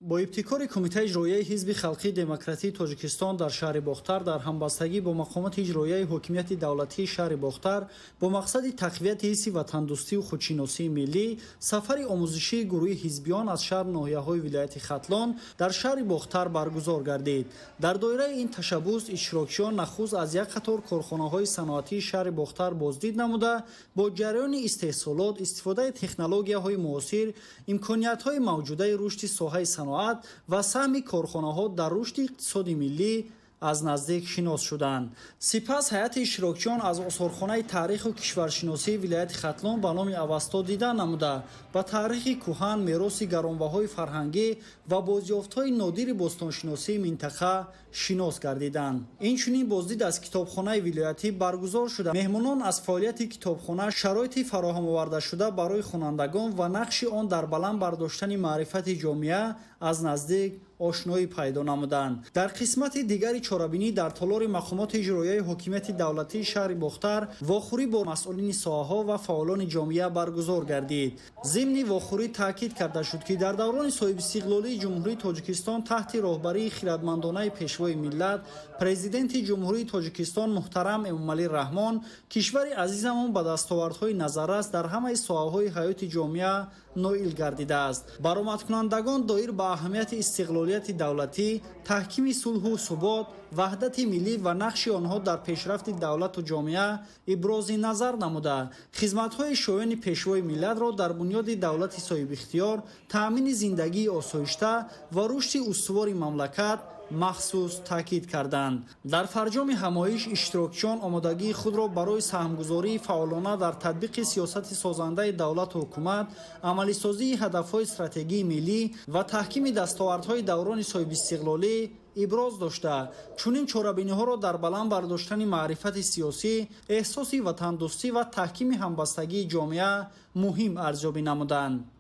با ابتکار کمیته اجرایی حزب خلقی دموکراتی تاجیکستان در شهر باختر در همبستگی با مقامات اجرایی حکومت دولتی شهر باختر با مقصد تقویت حس وطندوستی و خودشناسی ملی سفر آموزشی گروه حزبیان از شهر ناحیه‌های ولایت ختلان در شهر باختر برگزار گردید. در دایره این تشبوس اشتراکچیان نخست از یک قطار کارخانه‌های صنعتی شهر باختر بازدید نموده با جریان استحصالات، استفاده تکنولوژی‌های معاصر، امکانیت‌های موجوده رشد ساحه صنعت و سهم کارخانه‌ها در رشد اقتصاد ملی از نزدیک شناس شدند. سپس هیئت اشتراکچیان از آثارخانه تاریخ و کشورشناسی ولایت ختلان به نام اوستا دیدن نموده با تاریخ کهن، میراث گرانبهای فرهنگی و بازیافت‌های نادر باستانشناسی منطقه شناس گردیدند. اینچنین بازدید از کتابخانه ولایتی برگزار شده. مهمانان از فعالیت کتابخانه، شرایط فراهم آورده شده برای خوانندگان و نقش آن در بلند برداشتن معرفت جامعه از نزدیک آشنایی پیدا نمودند. در قسمت دیگری چاره‌بینی در تالار مقامات اجرایی حکومت دولتی شهر باختر واخوری با مسئولین ساحه‌ها و فعالان جامعه برگزار گردید. ضمن واخوری تاکید کرده شد که در دوران صاحب استقلالی جمهوری تاجیکستان تحت راهبری خردمندانه پیشوای ملت پرزیدنت جمهوری تاجیکستان محترم امامعلی رحمان کشور عزیزمان به دستاوردهای نظررس در همه ساحه‌های حیات جامعه نائل گردیده است. برآمدکنندگان دایر به اهمیت استقلالیت دولتی، تحکیم صلح و ثبات، وحدت ملی و نقش آنها در پیشرفت دولت و جامعه ابراز نظر نموده خدمت‌های شایان پیشوای ملت را در بنیاد دولت صاحب اختیار، تأمین زندگی آسایشته و رشد استوار مملکت مخصوص تاکید کردند. در فرجام همایش اشتراکچیان آمادگی خود را برای سهمگذاری فعالانه در تطبیق سیاست سازنده دولت و حکومت، عملی سازی هدف‌های استراتژی ملی و تحکیم دستاوردهای دوران صاحب استقلالی ابراز داشته. چنین چاره‌بینی‌ها را در بلند برداشتن معرفت سیاسی، احساس وطندوستی و تحکیم همبستگی جامعه مهم ارزیابی نمودند.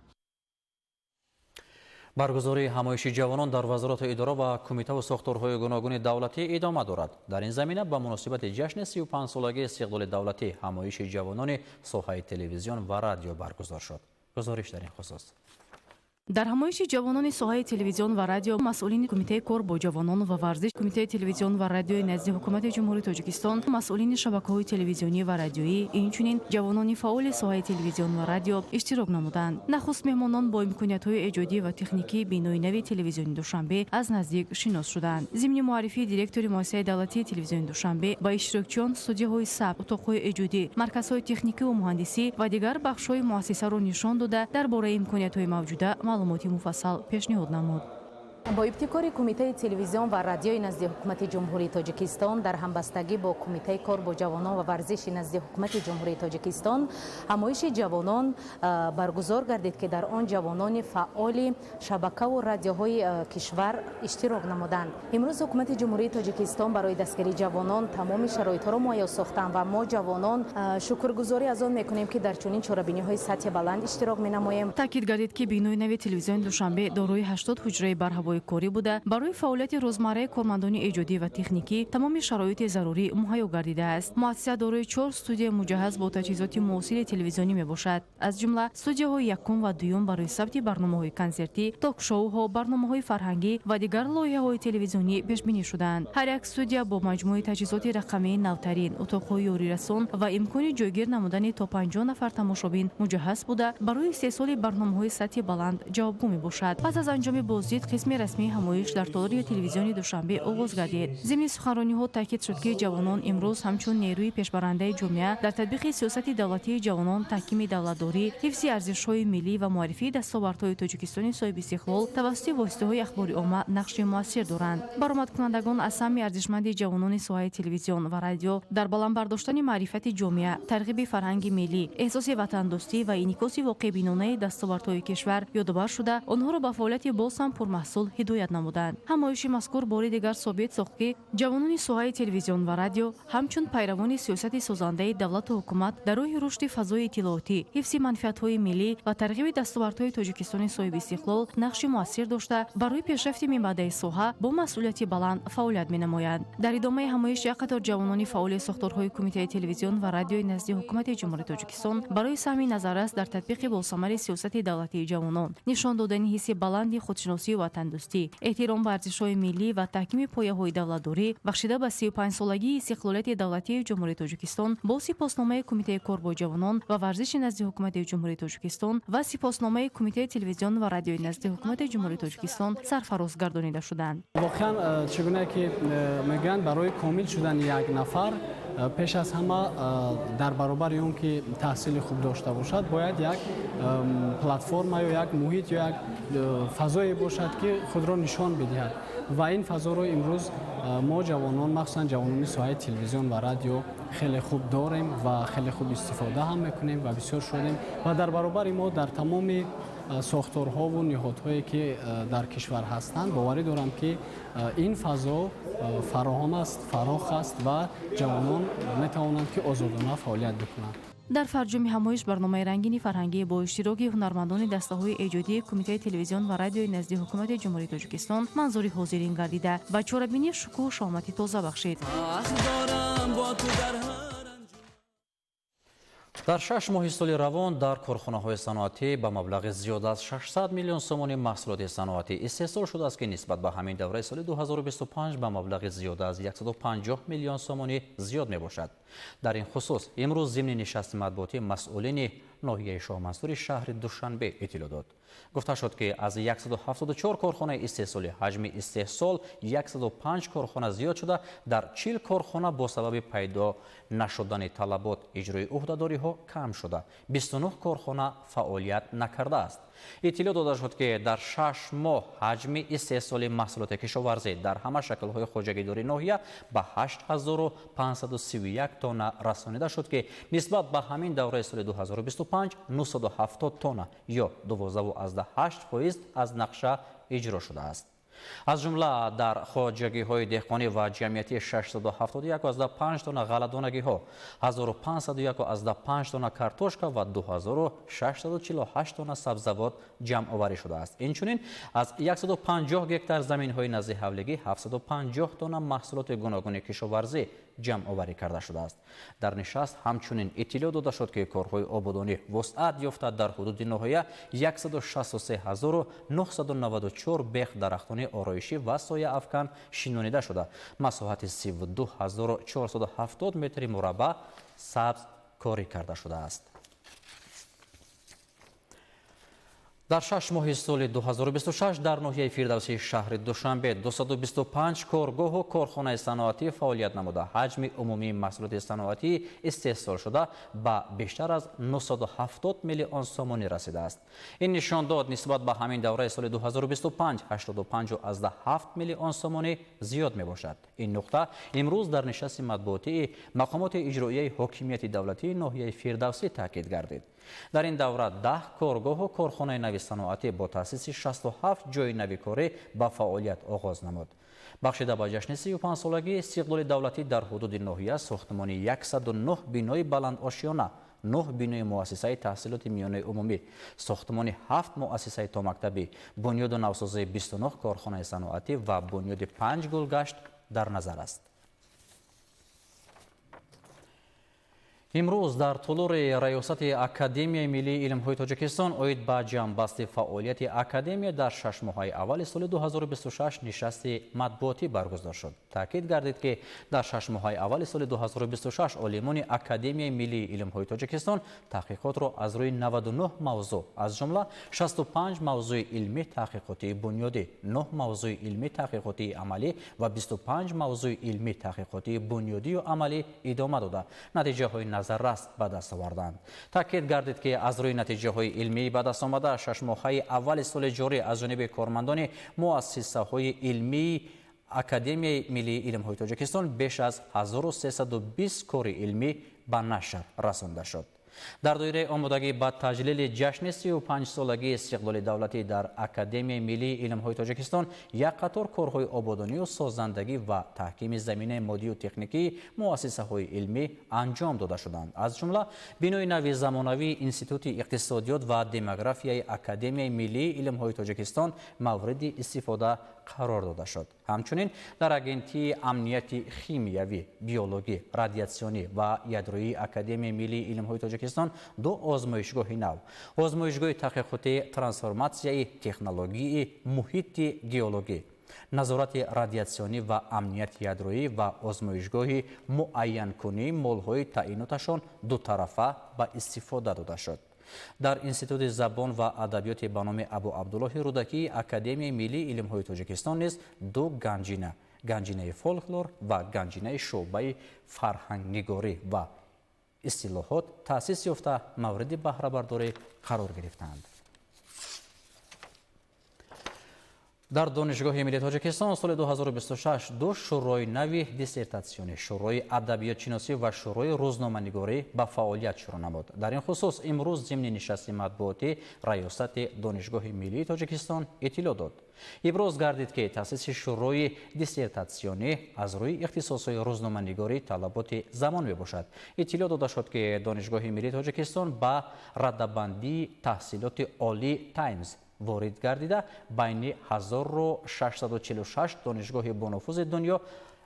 برگزاری همایش جوانان در وزارت اداره و کمیته و ساختارهای گوناگون دولتی ادامه دارد. در این زمینه به مناسبت جشن 35 سالگی استقلال دولتی همایش جوانان ساحه تلویزیون و رادیو برگزار شد. گزارش در این خصوص. در همایش جوانان ساحه تلویزیون و رادیو مسئولین کمیته کار با جوانان و ورزش، کمیته تلویزیون و رادیوی نزد حکومت جمهوری تاجیکستان، مسئولین شبکه‌های تلویزیونی و رادیویی، اینچنین جوانان فعال ساحه تلویزیون و رادیو اشتراک نمودند. نخست مهمانان با امکانیت‌های ایجادی و تکنیکی بینوی نوی تلویزیون دوشنبه از نزدیک شناس شدند. ضمن معرفی دیرکتور مؤسسه دولتی تلویزیون دوشنبه با اشتراکچیان استودیوهای ثبت، اتاق‌های ایجادی، مرکزهای تکنیکی و مهندسی و دیگر بخش‌های مؤسسه را نشان داده درباره امکانیت‌های موجوده معلومات مفصل پیشنهاد نمود. با ابتکار کمیته تلویزیون و رادیوی نزد حکومت جمهوری تاجیکستان در همبستگی با کمیته کار با جوانان و ورزش نزد حکومت جمهوری تاجیکستان همایش جوانان برگزار گردید که در آن جوانان فعال شبکه و رادیوهای کشور اشتراک نمودند. امروز حکومت جمهوری تاجیکستان برای دستگیری جوانان تمام شرایط را مهیا ساختند و ما جوانان شکرگزاری از آن میکنیم که در چنین چاره‌بینی‌های سطح بلند اشتراک می‌نماییم. تاکید گردید که بینوی نوی تلویزیون دوشنبه دارای 80 حجره برهوای کاری بوده برای فعالیت روزمره کارمندان ایجادی و تکنیکی تمام شرایط ضروری مهیا گردیده است. مؤسسه دارای 4 استودیو مجهز با تجهیزات معاصر تلویزیونی میباشد. از جمله استودیوهای یکم و دوم برای ثبت برنامه‌های کنسرتی، تاک شوها، برنامه‌های فرهنگی و دیگر لایحه‌های تلویزیونی پیش بینی شدند. هر یک استودیو با مجموعه تجهیزات رقمی نوترین، اتاق‌های یاری رسان و امکان جایگیر نمودن تا 50 نفر تماشابین مجهز بوده برای استحصال برنامه‌های سطح بلند جوابگو میباشد. پس از انجام بازدید قسم رسمی همایش در تالار تلویزیونی دوشنبه آغاز گردید. ضمن سخنرانی‌ها تاکید شد که جوانان امروز همچون نیروی پیشبرنده جامعه در تطبیق سیاست دولتی جوانان، تحکیم دولتداری، حفظ ارزش‌های ملی و معرفی دستاوردهای تاجیکستان صاحب استقلال توسط واسطه‌های اخباری عامه نقش موثر دارند. برآمدکنندگان از سهم ارزشمند جوانان ساحه تلویزیون و رادیو در بلند برداشتن معرفت جامعه، ترغیب فرهنگ ملی، احساس وطندوستی و انعکاس واقع‌بینانه دستاوردهای کشور یادآور شده، آنها را به فعالیت باز هم پرمحصول ҳидоят намуданд. ҳамоиши мазкур бори дигар собит сохт ки ҷавонони соҳаи телевизион ва радио ҳамчун пайравони сиёсати созандаи давлату ҳукумат дар роҳи рушди фазои иттилоотӣ, ҳифзи манфиатҳои миллӣ ва тарғиби дастовардҳои Тоҷикистони соҳиби истиқлол нақши муассир дошта барои пешрафти минбаъдаи соҳа бо масъулияти баланд фаъолият менамоянд. Дар идомаи ҳамоиш як қатор ҷавонони фаъоли сохторҳои кумитаи телевизион ва радиои назди ҳукумати ҷумҳурии Тоҷикистон барои саҳми назаррас дар татбиқи босамари сиёсати давлатии ҷавонон, нишон додани ҳисси баланди худшиносию ватандӯстӣ, эҳтиром ба арзишҳои миллӣ ва таҳкими пояҳои давлатдорӣ бахшида ба 35-солагии истиқлолияти давлатии ҷумҳурии Тоҷикистон бо сипосномаи кумитаи кор бо ҷавонон ва варзиши назди ҳукумати ҷумҳурии Тоҷикистон ва сипосномаи кумитаи телевизион ва радиои назди ҳукумати ҷумҳурии Тоҷикистон сарфароз гардонида шуданд. воқеан чигуне ки мегӯянд барои комил шудани як нафар пеш аз ҳама дар баробари он ки таҳсили хуб дошта бошад бояд як платформа ё як муҳит ё як фазое бошад ки худро нишон бидиҳад ва ин фазоро имрӯз мо ҷавонон махсусан ҷавонони соҳаи телевизион ва радио хеле хуб дорем ва хеле хуб истифода ҳам мекунем ва бисёр шодем ва дар баробари мо дар тамоми сохторҳову ниҳодҳое ки дар кишвар ҳастанд боварӣ дорам ки ин фазо фароҳам аст, фарох аст ва ҷавонон метавонанд ки озодона фаъолият бикунанд. дар фарҷуми ҳамоиш барномаи рангини фарҳангӣ бо иштироки ҳунармандони дастаҳои эҷодии кумитаи телевизион ва радиои назди ҳукумати ҷумҳурии Тоҷикистон манзури ҳозирин гардида ба чорабинӣ шукӯҳ шомати тоза бахшид. дар 6 моҳи соли равон дар корхонаҳои саноатӣ ба маблағи зиёд аз 600 миллион сомони маҳсулоти саноатӣ истеҳсол шудааст ки нисбат ба ҳамин давраи соли 2025 ба маблағи зиёд аз 150 миллион сомонӣ зиёд мебошад. дар ин хусус имрӯз зимни нишасти матбуотӣ масъулини ноҳияи Шоҳмансури шаҳри Душанбе иттилоъ дод. гуфта шуд ки аз 174 корхонаи истеҳсолӣ ҳаҷми истеҳсол 105 корхона зиёд шуда дар 40 корхона бо сабаби пайдо нашудани талабот иҷрои ӯҳдадориҳо кам шуда 29 корхона фаъолият накардааст. иттилоъ дода шуд ки дар 6 моҳ ҳаҷми истеҳсоли маҳсулоти кишоварзӣ дар ҳама шаклҳои хоҷагидори ноҳия ба 8531 тонна расонида шуд ки нисбат ба ҳамин давраи соли 2025 970 тонна ё 12.8% аз нақша иҷро шудааст. аз ҷумла дар хоҷагиҳои деҳқонӣ ва ҷамъияти 671.5 тонна ғаладонагиҳо, 1501.5 тонна картошка ва 2648 тонна сабзавот ҷамъоварӣ шудааст. инчунин аз 150 гектар заминҳои наздиҳавлигӣ 750 тонна маҳсулоти гуногуни кишоварзӣ ҷамъоварӣ карда шудааст. дар нишаст ҳамчунин иттилоъ дода шуд ки корҳои ободонӣ вусъат ёфта дар ҳудуди ноҳия 163994 бех дарахтони ороишӣ ва сояафкан шинонида шуда масоҳати 32470 метри мураббаъ сабз корӣ карда шудааст. дар 6 моҳи соли 2026 дар ноҳияи фирдавсии шаҳри Душанбе 225 коргоҳу корхонаи саноатӣ фаъолият намуда ҳаҷми умумии маҳсулоти саноатӣ истеҳсол шуда ба бештар аз 970 миллион сомонӣ расидааст. ин нишон дод нисбат ба ҳамин давраи соли 2025 85.7 миллион сомонӣ зиёд мебошад. ин нуқта имрӯз дар нишасти матбуотии мақомоти иҷроияи ҳокимияти давлатии ноҳияи фирдавсӣ таъкид гардид. дар ин давра 10 коргоҳу корхонаи нави саноатӣ бо таъсиси 67 ҷойи нави корӣ ба фаъолият оғоз намуд. бахшида ба ҷашни 35-солагии истиқлоли давлатӣ дар ҳудуди ноҳия сохтмони 109 бинои баландошиёна, 9 бинои муассисаи таҳсилоти миёнаи умумӣ, сохтмони 7 муассисаи томактабӣ, бунёду навсозии 29 корхонаи саноатӣ ва бунёди 5 гулгашт дар назар аст. имрӯз дар тулури раёсати Академияи Миллии илмҳои Тоҷикистон оид ба ҷамъбасти фаъолияти академия дар 6 моҳаи аввали соли 2026 нишасти матбуотӣ баргузор шуд. таъкид гардид ки дар 6 моҳаи аввали соли 2026 олимони Академияи Миллии илмҳои Тоҷикистон таҳқиқотро аз рӯи 99 мавзӯъ аз ҷумла 65 мавзӯи илмӣ таҳқиқотии бунёдӣ, 9 мавзӯи илмӣ таҳқиқотии амалӣ ва 25 мавзӯи илмӣ таҳқиқотии бунёдию амалӣ идома дода натиҷаҳои назаррас ба даст оварданд. таъкид гардид ки аз рӯи натиҷаҳои илмии ба даст омада 6 моҳаи аввали соли ҷорӣ аз ҷониби кормандони муассисаҳои илмии Академияи Миллии илмҳои Тоҷикистон беш аз 1320 кори илмӣ ба нашр расонда шуд. در دوره آمادگی با تجلیل جشن 35 سالگی استقلال دولتی در اکادمی ملی علم‌های تاجیکستان یک قطار کارهای آبادانی و سازندگی و تحکیم زمینه مادی و تکنیکی مؤسسه‌های علمی انجام داده شدند. از جمله بنای نو زمانوی انستیتوت اقتصادیات و دموگرافیای اکادمی ملی علم‌های تاجیکستان مورد استفاده قرار داده شد. همچنین در اگنتی امنیتی خیمیایی، بیولوژی، رادیاسیونی و یادرویی اکادمی ملی علم‌های تاجیکستان دو آزمایشگاه نو، آزمایشگاه تحقیقاتی ترانسفورماسیای تکنولوژی محیط گیولوژی، نظارت رادیاسیونی و امنیت یادرویی و آزمایشگاه معین کنی مول‌های تعییناتشان دو طرفه به استفاده داده شد. در انستیتوت زبان و ادبیات به نام ابو عبدالله رودکی اکادمی ملی علم‌های تاجیکستان نیز دو گنجینه فولکلور و گنجینه شعبه فرهنگ‌نگاری و اصطلاحات تأسیس یافته مورد بهره برداری قرار گرفتند. در دانشگاه ملی تاجیکستان سال 2026 دو شورای نوی دیسرتاسیونی، شورای ادبیات شناسی و شورای روزنامه‌نگاری به فعالیت شروع نمود. در این خصوص امروز ضمن نشست مطبوعاتی ریاست دانشگاه ملی تاجیکستان اطلاع داد. ابراز گردید که تأسیس شورای دیسرتاسیونی از روی اختصاص‌های روزنامه‌نگاری طلبات زمان میباشد. اطلاع داده شد که دانشگاه ملی تاجیکستان با رده‌بندی تحصیلات عالی تایمز وارد گردیده بین 1646 دانشگاه بانفوذ دنیا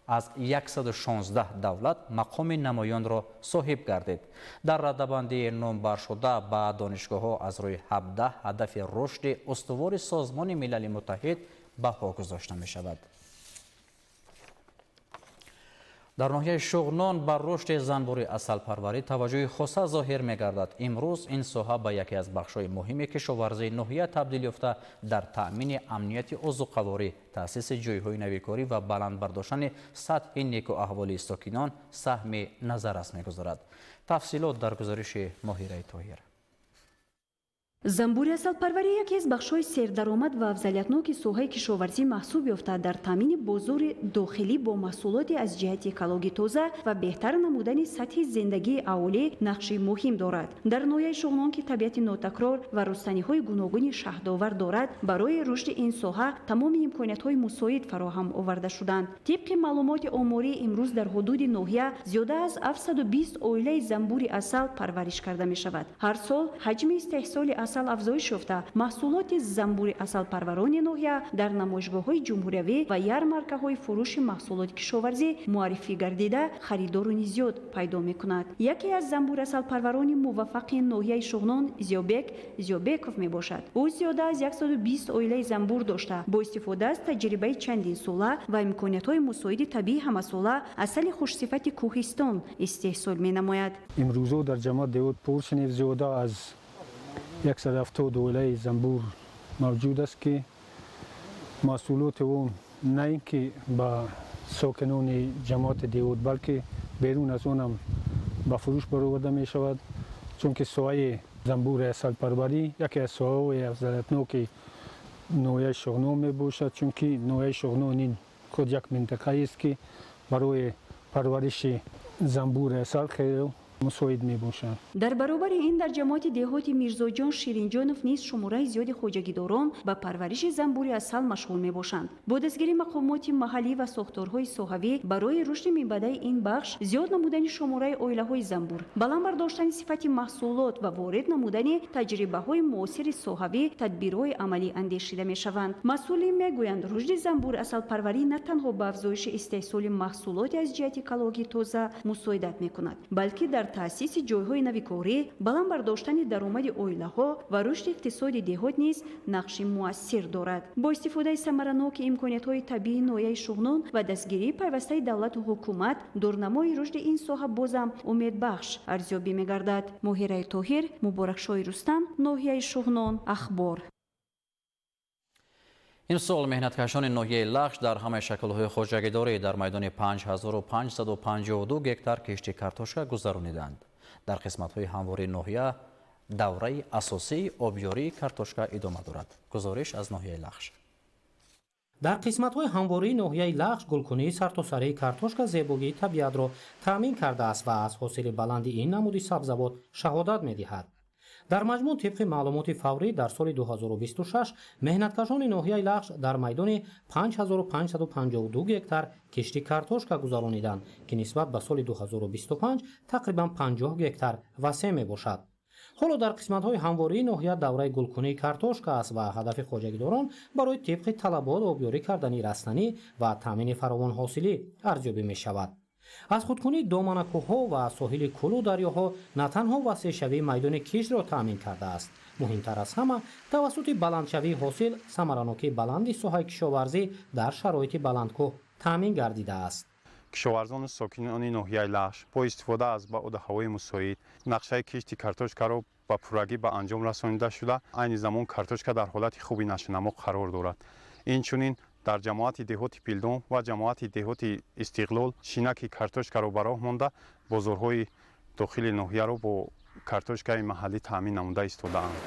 از 116 دولت مقام نمایان را صاحب گردید. در رده‌بندی نامبر شده با دانشگاه‌ها از روی 17 هدف رشد استوار سازمان ملل متحد بها گذاشته می شود. در ناحیه شغنان بر رشد زنبور عسل پروری توجه خاصه ظاهر می گردد. امروز این ساحه به یکی از بخش‌های مهم کشاورزی ناحیه تبدیل یافته در تأمین امنیت عضوقواری، تأسیس جای‌های نویکاری و بلند برداشتن سطح نیک و احوال ساکنان سهم نظر است می‌گذارد. تفصیلات در گزارش ماهیره طاهر. زنبور عسل پروری یکی از بخش‌های سردرآمد و افضلیت‌ناک соҳаи کشاورزی محسوب یافته در تامین بازار داخلی با محصولات از جهت اکولوژی تازه و بهتر نمودن سطح زندگی اهالی نقشی مهم دارد. در ناحیه شغنان که طبیعت ناتکرار و رستنی‌های گوناگون شهردآور دارد، برای رشد این ساحه تمام امکانیت‌های مساعد فراهم آورده شدند. طبق معلومات آماری امروز در حدود ناحیه زیاده از 720 عائله زنبور عسل پرورش کرده می‌شود. هر سال حجم استحصال عسل افزایش یافته، محصولات زنبور عسل پروران ناحیه در نمایشگاه‌های جمهوریوی و یارمارکه‌های فروش محصولات کشاورزی معرفی گردیده خریداران زیاد پیدا می‌کند. یکی از زنبور عسل پروران موفق ناحیه شغنان زیابکوف میباشد. او زیاده از 120 عائله زنبور داشته، با استفاده از تجربه چندین ساله و امکانیت‌های مساعد طبیعی همساله عسل خوشصفت کوهستان استحصال می‌نماید. امروز در جماعت دیوت پورشن زیاده از 170 عائله زنبور موجود است که محصولات او نه اینکه با ساکنان جماعت دیوت بلکه بیرون از آن هم به فروش برآورده می شود، چون که ساحه زنبور عسل پروری یکی از ساحه‌های افضلیت‌ناک ناحیه شغنان می باشد، چون که ناحیه شغنان این خود یک منطقه است که برای پرورش زنبور عسل خیلی مساعد می باشد. در برابر این در جماعت دهات میرزاجان شیرینجانوف نیز شماره زیادی خواجگیداران به پرورش زنبور عسل مشغول می باشند. با دستگیری مقامات محلی و ساختارهای ساحوی برای رشد منبع این بخش زیاد نمودن شماره عائله‌های زنبور، بلند برداشتن صفت محصولات و وارد نمودن تجربه‌های معاصر ساحوی تدبیرهای عملی اندیشیده می شوند. مسئولین میگویند رشد زنبور عسل پروری نه تنها به افزایش استحصال محصولات از جهت اکولوژی تازه مساعدت می کند، بلکه در تأسیس جای‌های نویکاری، بلند برداشتن درآمد عائله‌ها و رشد اقتصاد دهات نیز نقش مؤثر دارد. با استفاده ثمرناک امکانیت‌های طبیعی ناحیه شغنان و دستگیری پیوسته دولت و حکومت، دورنمای رشد این ساحه بازم امیدبخش ارزیابی می‌گردد. ماهیره طاهر، مبارکشاه رستم، ناحیه شغنان، اخبار. این سال مهنتکشان ناحیه لخش در همه شکل‌های خواجگیداری در میدان 5552 گکتار کشت کارتوشکا گذرانیدند. در قسمت‌های همواره ناحیه دوره اساسی آبیاری کارتوشکا ادامه دارد. گزارش از ناحیه لخش. дар қисматҳои ҳамвории ноҳияи лағш гулкунии сартосарии картошка зебогии табиатро таъмин кардааст ва аз ҳосили баланди ин намуди сабзавот шаҳодат медиҳад. дар маҷмӯъ тибқи маълумоти фаврӣ дар соли 2026 меҳнаткашони ноҳияи лағш дар майдони 5552 гектар кишти картошка гузарониданд ки нисбат ба соли 2025 тақрибан 50 гектар васеъ мебошад. ҳоло дар қисматҳои ҳамвории ноҳия давраи гулкунии картошка аст ва ҳадафи хоҷагидорон барои тибқи талабот обёрӣ кардани растанӣ ва таъмини фаровонҳосилӣ арзёбӣ мешавад. аз худкунии доманакӯҳҳо ва соҳили кӯлу дарёҳо на танҳо васеъшавии майдони киштро таъмин кардааст, муҳимтар аз ҳама тавассути баландшавии ҳосил самаранокии баланди соҳаи кишоварзӣ дар шароити баландкӯҳ таъмин гардидааст. кишоварзони сокинони ноҳияи лағш бо истифода аз баъду ҳавои мусоид нақшаи кишти картошкаро ба пуррагӣ ба анҷом расонида шуда айни замон картошка дар ҳолати хуби нашунамо қарор дорад. инчунин дар ҷамоати деҳоти пилдон ва ҷамоати деҳоти истиқлол шинаки картошкаро ба роҳ монда бозорҳои дохили ноҳияро бо картошкаи маҳаллӣ таъмин намуда истодаанд.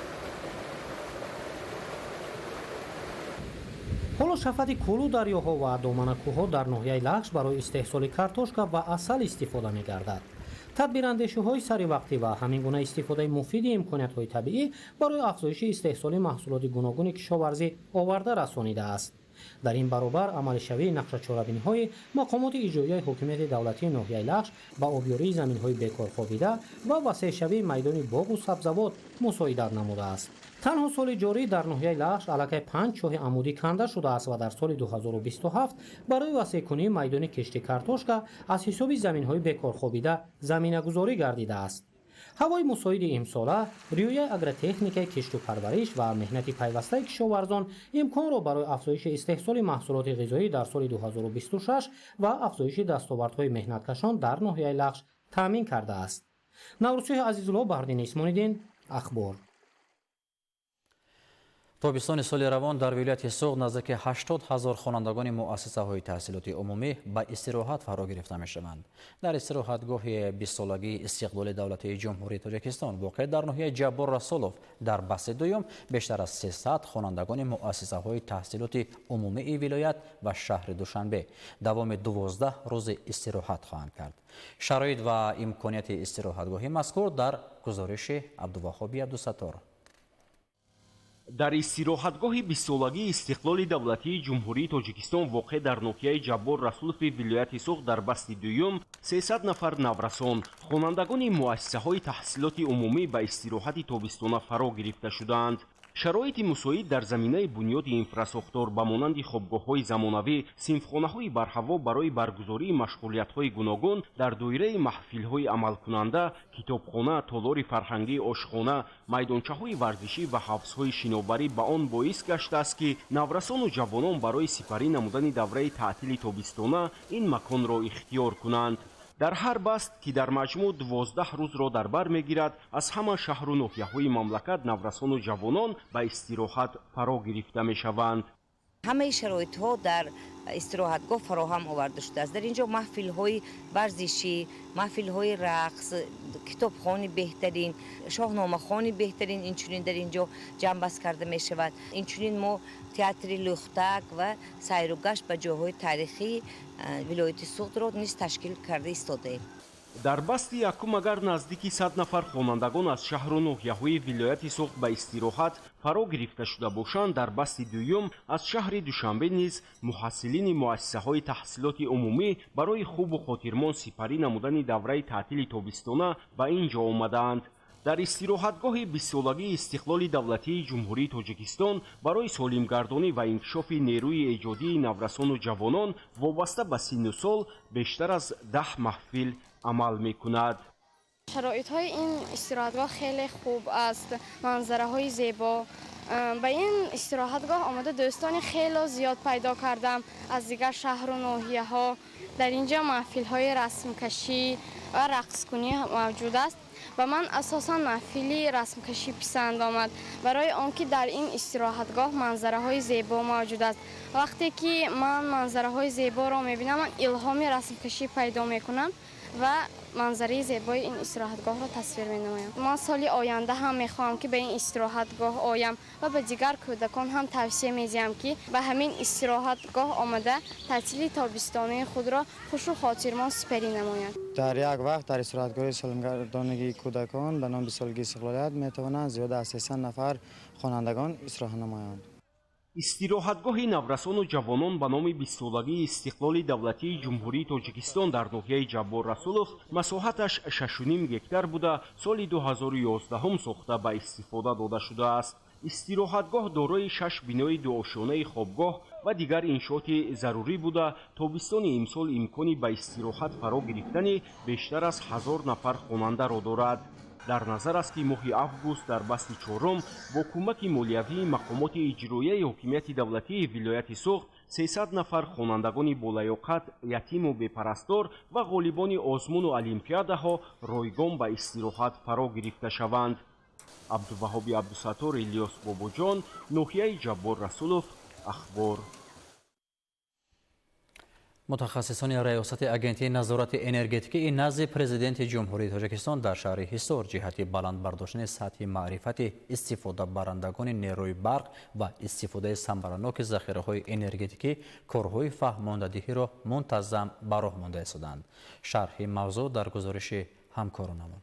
ҳоло шафати кӯлу дарёҳо ва доманакӯҳҳо дар ноҳияи лағш барои истеҳсоли картошка ва асал истифода мегардад. тадбирандешиҳои саривақтӣ ва ҳамин гуна истифодаи муфиди имкониятҳои табиӣ барои афзоиши истеҳсоли маҳсулоти гуногуни кишоварзӣ оварда расонидааст. дар ин баробар амалишавии нақшачорабиниҳои мақомоти иҷроияи ҳокимияти давлатии ноҳияи лағш ба обёрии заминҳои бекорхобида ва васеъшавии майдони боғу сабзавот мусоидат намудааст. танҳо соли ҷорӣ дар ноҳияи лағш аллакай 5 чоҳи амудӣ канда шудааст ва дар соли 2027 барои васеъкунии майдони кишти картошка аз ҳисоби заминҳои бекорхобида заминагузорӣ гардидааст. ҳавои мусоиди имсола, риояи агротехникаи кишту парвариш ва меҳнати пайвастаи кишоварзон имконро барои афзоиши истеҳсоли маҳсулоти ғизоӣ дар соли 2026 ва афзоиши дастовардҳои меҳнаткашон дар ноҳияи лағш таъмин кардааст. наврӯзшоҳи азизулло, Баҳриддин Исмониддин, ахбор. тобистони соли равон дар вилояти Суғд наздики 80 000 хонандагони муассисаҳои таҳсилоти умумӣ ба истироҳат фаро гирифта мешаванд. дар истироҳатгоҳи 20-солагии истиқлоли давлатии ҷумҳурии Тоҷикистон воқеъ дар ноҳияи Ҷаббор Расулов дар басти дуюм бештар аз 300 хонандагони муассисаҳои таҳсилоти умумии вилоят ва шаҳри Душанбе давоми 12 рӯзи истироҳат хоҳанд кард. шароит ва имконияти истироҳатгоҳи мазкур дар гузориши Абдуваҳоби Абдусаттор. дар истироҳатгоҳи 20-солагии истиқлоли давлатии ҷумҳурии Тоҷикистон воқеъ дар ноҳияи Ҷаббор Расулови вилояти Суғд дар басти дуюм 300 нафар наврасон хонандагони муассисаҳои таҳсилоти умумӣ ба истироҳати тобистона фаро гирифта шуданд. шароити мусоид дар заминаи бунёди инфрасохтор ба монанди хобгоҳҳои замонавӣ, синфхонаҳои барҳаво барои баргузории машғулиятҳои гуногун дар доираи маҳфилҳои амалкунанда, китобхона, толори фарҳангӣ, ошхона, майдончаҳои варзишӣ ва ҳавзҳои шинобарӣ ба он боис гаштааст ки наврасону ҷавонон барои сипарӣ намудани давраи таътили тобистона ин маконро ихтиёр кунанд. дар ҳар баст ки дар маҷмӯъ 12 рӯзро дар бар мегирад, аз ҳама шаҳру ноҳияҳои мамлакат наврасону ҷавонон ба истироҳат фаро гирифта мешаванд. ҳамаи шароитҳо дар истироҳатгоҳ фароҳам оварда шудааст. дар инҷо маҳфилҳои варзишӣ, маҳфилҳои рақс, китобхони беҳтарин, шоҳномахони беҳтарин инчунин дар инҷо ҷамъбаст карда мешавад. инчунин мо театри лӯхтак ва сайругашт ба ҷойҳои таърихии вилояти Суғдро низ ташкил карда истодаем. дар басти якум агар наздики 100 нафар хонандагон аз шаҳру ноҳияҳои вилояти Суғд ба истироҳат фаро гирифта шуда бошанд, дар басти дуюм аз шаҳри Душанбе низ муҳассилини муассисаҳои таҳсилоти умумӣ барои хубу хотирмон сипарӣ намудани давраи таътили тобистона ба ин ҷо омадаанд. дар истироҳатгоҳи 20-солагии истиқлоли давлатии ҷумҳурии Тоҷикистон барои солимгардонӣ ва инкишофи нерӯи эҷодии наврасону ҷавонон вобаста ба синну сол бештар аз 10 маҳфил амал мекунад. шароитҳои ин истироҳатгоҳ хеле хуб аст, манзараҳои зебо. ба ин истироҳатгоҳ омада дӯстони хеле зиёд пайдо кардам аз дигар шаҳру ноҳияҳо. дар инҷо маҳфилҳои расмкашӣ ва рақскунӣ мавҷуд аст. و من اساسا محفلی رسمکشی پسند آمد برای آنکه در این استراحتگاه منظره های زیبا موجود است. وقتی که من منظره های زیبا را میبینم من الهام رسمکشی پیدا میکنم و منظره زیبای این استراحتگاه را تصویر می‌نمایم. من سال آینده هم می‌خواهم که به این استراحتگاه آیم و به دیگر کودکان هم توصیه می‌دهم که به همین استراحتگاه آمده تعطیل تابستانی خود را خوش و خاطرمان سپری نمایند. در یک وقت در استراحتگاه سالمگردانگی کودکان به نام سالگی استقلالیت می‌توانند زیاد از 300 نفر خوانندگان استراحت نمایند. истироҳатгоҳи наврасону ҷавонон ба номи 20-солагии истиқлоли давлатии ҷумҳурии тоҷикистон дар ноҳияи ҷаббор расулов масоҳаташ 6.5 гектар буда соли 2011 сохта ба истифода дода шудааст. истироҳатгоҳ дорои 6 бинои дуошонаи хобгоҳ ва дигар иншооти зарурӣ буда тобистони имсол имкони ба истироҳат фаро гирифтани бештар аз 1000 нафар хонандаро дорад. дар назар аст ки моҳи август дар басти чорум бо кӯмаки молиявии мақомоти иҷроияи ҳокимияти давлатии вилояти Соғд 300 нафар хонандагони болаёқат, ятиму бепарастор ва ғолибони озмуну олимпиадаҳо ройгон ба истироҳат фаро гирифта шаванд. абдуваҳоби абдусаттор, Илёс Бобоҷон, ноҳияи Ҷаббор Расулов, ахбор. متخصصان ریاست اگنتی نظارت انرژتیکی نزد پرزیدنت جمهوری تاجیکستان در شهر حصار جهت بلند برداشتن سطح معرفت استفاده برندگان نیروی برق و استفاده ثمرناک ذخیره‌های انرژتیکی کارهای فهماندهی را منتظم به راه مانده استند. شرح موضوع در گزارش همکارانمان.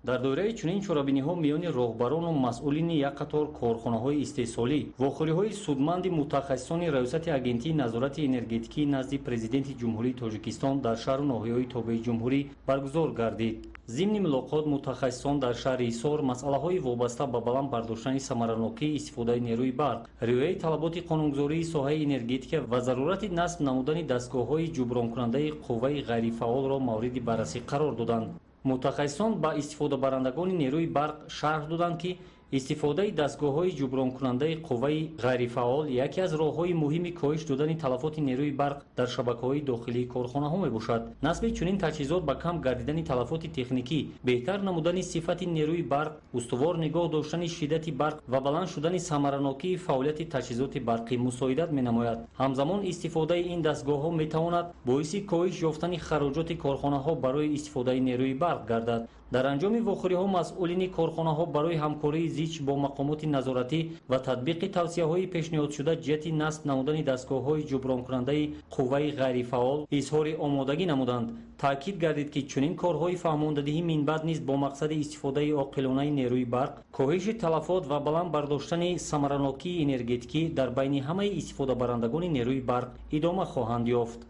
در دوره چنین چورابینی‌ها میان راهبران و مسئولین یک قطار کارخانه‌های استحصالی واخوری‌های سودمند متخصصان ریاست اگنتی نظارت انرژتیکی نزد پرزیدنت جمهوری تاجیکستان در شهر و ناحیه‌های تابع جمهوری برگزار گردید. ضمن ملاقات متخصصان در شهر حصار مسئله‌های وابسته به بلند برداشتن ثمرناکی استفاده نیروی برق، رعایت طلبات قانونگذاری ساحه انرژتیک و ضرورت نصب نمودن دستگاه‌های جبران کننده قوه غیرفعال را مورد بررسی قرار دادند. متخصصان با استفاده برندگان نیروی برق شرح دادند که استفاده دستگاه‌های جبران کننده قوه غیرفعال یکی از راه‌های مهم کاهش دادن تلفات نیروی برق در شبکه‌های داخلی کارخانه‌ها میباشد. نصب چنین تجهیزات با کم گردیدن تلفات تکنیکی، بهتر نمودن صفت نیروی برق، استوار نگاه داشتن شدت برق و بلند شدن ثمرناکی فعالیت تجهیزات برقی مساعدت می‌نماید. همزمان استفاده این دستگاه‌ها می‌تواند باعث کاهش یافتن خراجات کارخانه‌ها برای استفاده نیروی برق گردد. در انجام واخوری‌ها مسئولین کارخانه‌ها برای همکاری زیچ با مقامات نظارتی و تطبیق توصیه‌های پیشنهاد شده جهت نصب نمودن دستگاه‌های جبران کننده قوه غیرفعال اظهار آمادگی نمودند. تاکید گردید که چنین کارهای فهماندهی منبع نیز با مقصد استفاده عاقلانه نیروی برق، کاهش تلفات و بلند برداشتن ثمرناکی انرژتیکی در بین همه استفاده برندگان نیروی برق ادامه خواهند یافت.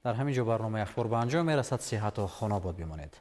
در همین جا برنامه اخبار به انجام میرسد. صحت و خانه باد بمانید.